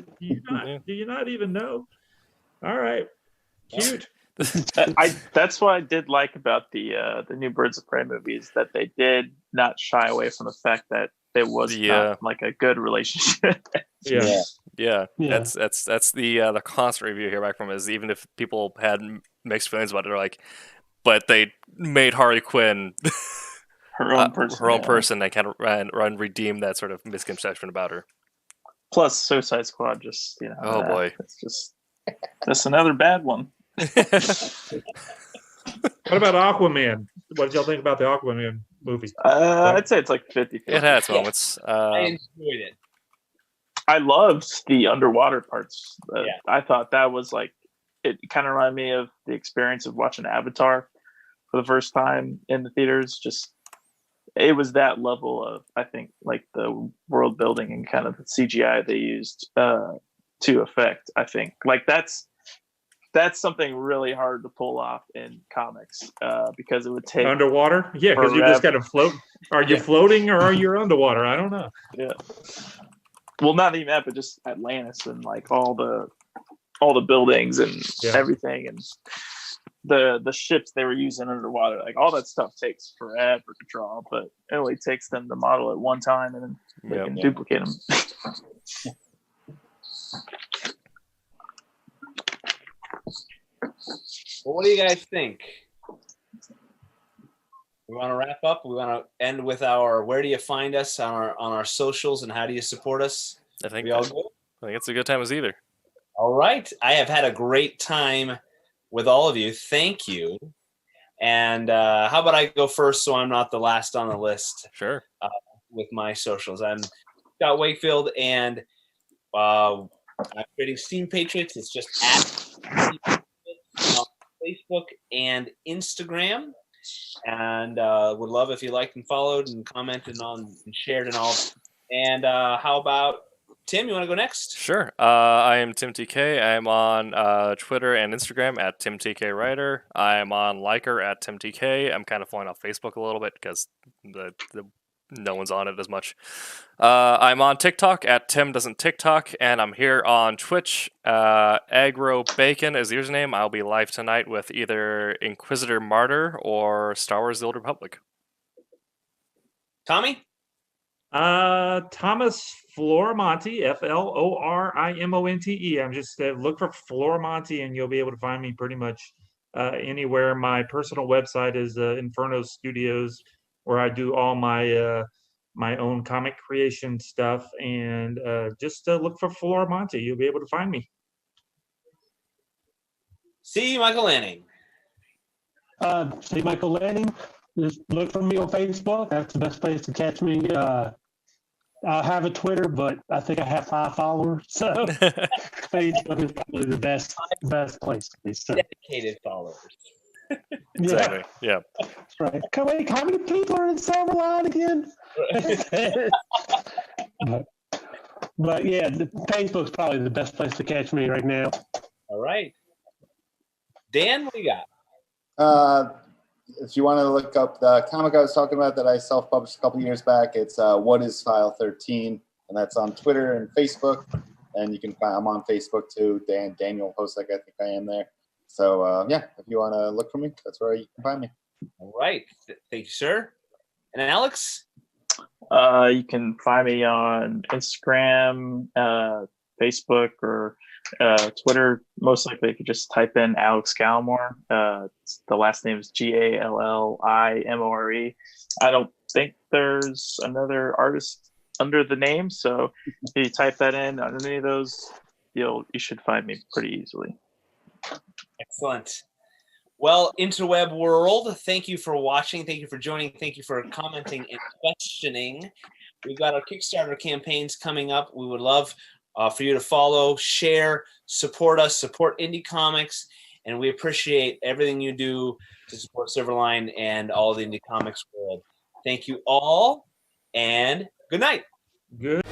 Do you not even know? All right, cute. That's what I did like about the new Birds of Prey movies, that they did not shy away from the fact that it was not like a good relationship. Yeah. That's the constant review here back from is even if people had mixed feelings about it, they're like, but they made Harley Quinn her own person, and kind of redeem that sort of misconception about her. Plus, Suicide Squad, just oh boy, that's another bad one. What about Aquaman? What did y'all think about the Aquaman movie? I'd say it's like 50-50. It had its moments. I enjoyed it. I loved the underwater parts. I thought that was like, it kind of reminded me of the experience of watching Avatar for the first time in the theaters. Just, it was that level of, I think, like the world building and kind of the CGI they used to effect. I think like that's something really hard to pull off in comics because it would take underwater. Yeah, because you just got to float. Are you floating or are you underwater? I don't know. Yeah. Well, not even that, but just Atlantis and like all the buildings and everything, and the ships they were using underwater. Like all that stuff takes forever to draw, but it only takes them to model it one time, and then they can duplicate them. Well, what do you guys think? We want to wrap up. We want to end with our where do you find us on our socials and how do you support us? I think we all good? I think it's a good time as either. All right. I have had a great time with all of you. Thank you. And how about I go first so I'm not the last on the list? Sure. With my socials. I'm Scott Wakefield, and I'm creating Steam Patriots. It's just at on Facebook and Instagram. And would love if you liked and followed and commented on and shared and all. And how about Tim? You want to go next? Sure. I am Tim TK. I am on Twitter and Instagram at Tim TK Writer. I am on Liker at Tim TK. I'm kind of falling off Facebook a little bit because the no one's on it as much. I'm on TikTok at Tim Doesn't TikTok, and I'm here on Twitch. Agro Bacon is the username. I'll be live tonight with either Inquisitor Martyr or Star Wars: The Old Republic. Tommy? Thomas Florimonte, Florimonte. I'm just look for Florimonte, and you'll be able to find me pretty much anywhere. My personal website is Inferno Studios, where I do all my my own comic creation stuff, and just look for Florimonte. You'll be able to find me. See Michael Lanning. See Michael Lanning. Just look for me on Facebook. That's the best place to catch me. I have a Twitter, but I think I have 5 followers, so Facebook is probably the best place to be. So. Dedicated followers. Exactly. Yeah. That's right. How many people are in Silverline again? but yeah, Facebook's probably the best place to catch me right now. All right. Dan, what do you got? If you want to look up the comic I was talking about that I self-published a couple years back, it's What Is File 13, and that's on Twitter and Facebook. And you can find I'm on Facebook too. Daniel Hosek, I think I am there. So yeah, if you want to look for me, that's where you can find me. All right, thank you, sir. And Alex? You can find me on Instagram, Facebook, or Twitter, most likely you could just type in Alex Gallimore. The last name is Gallimore. I don't think there's another artist under the name, so if you type that in on any of those, you should find me pretty easily. Excellent. Well, interweb world, thank you for watching. Thank you for joining. Thank you for commenting and questioning. We've got our Kickstarter campaigns coming up. We would love for you to follow, share, support us, support indie comics, and we appreciate everything you do to support Silverline and all the indie comics world. Thank you all, and good night. Good.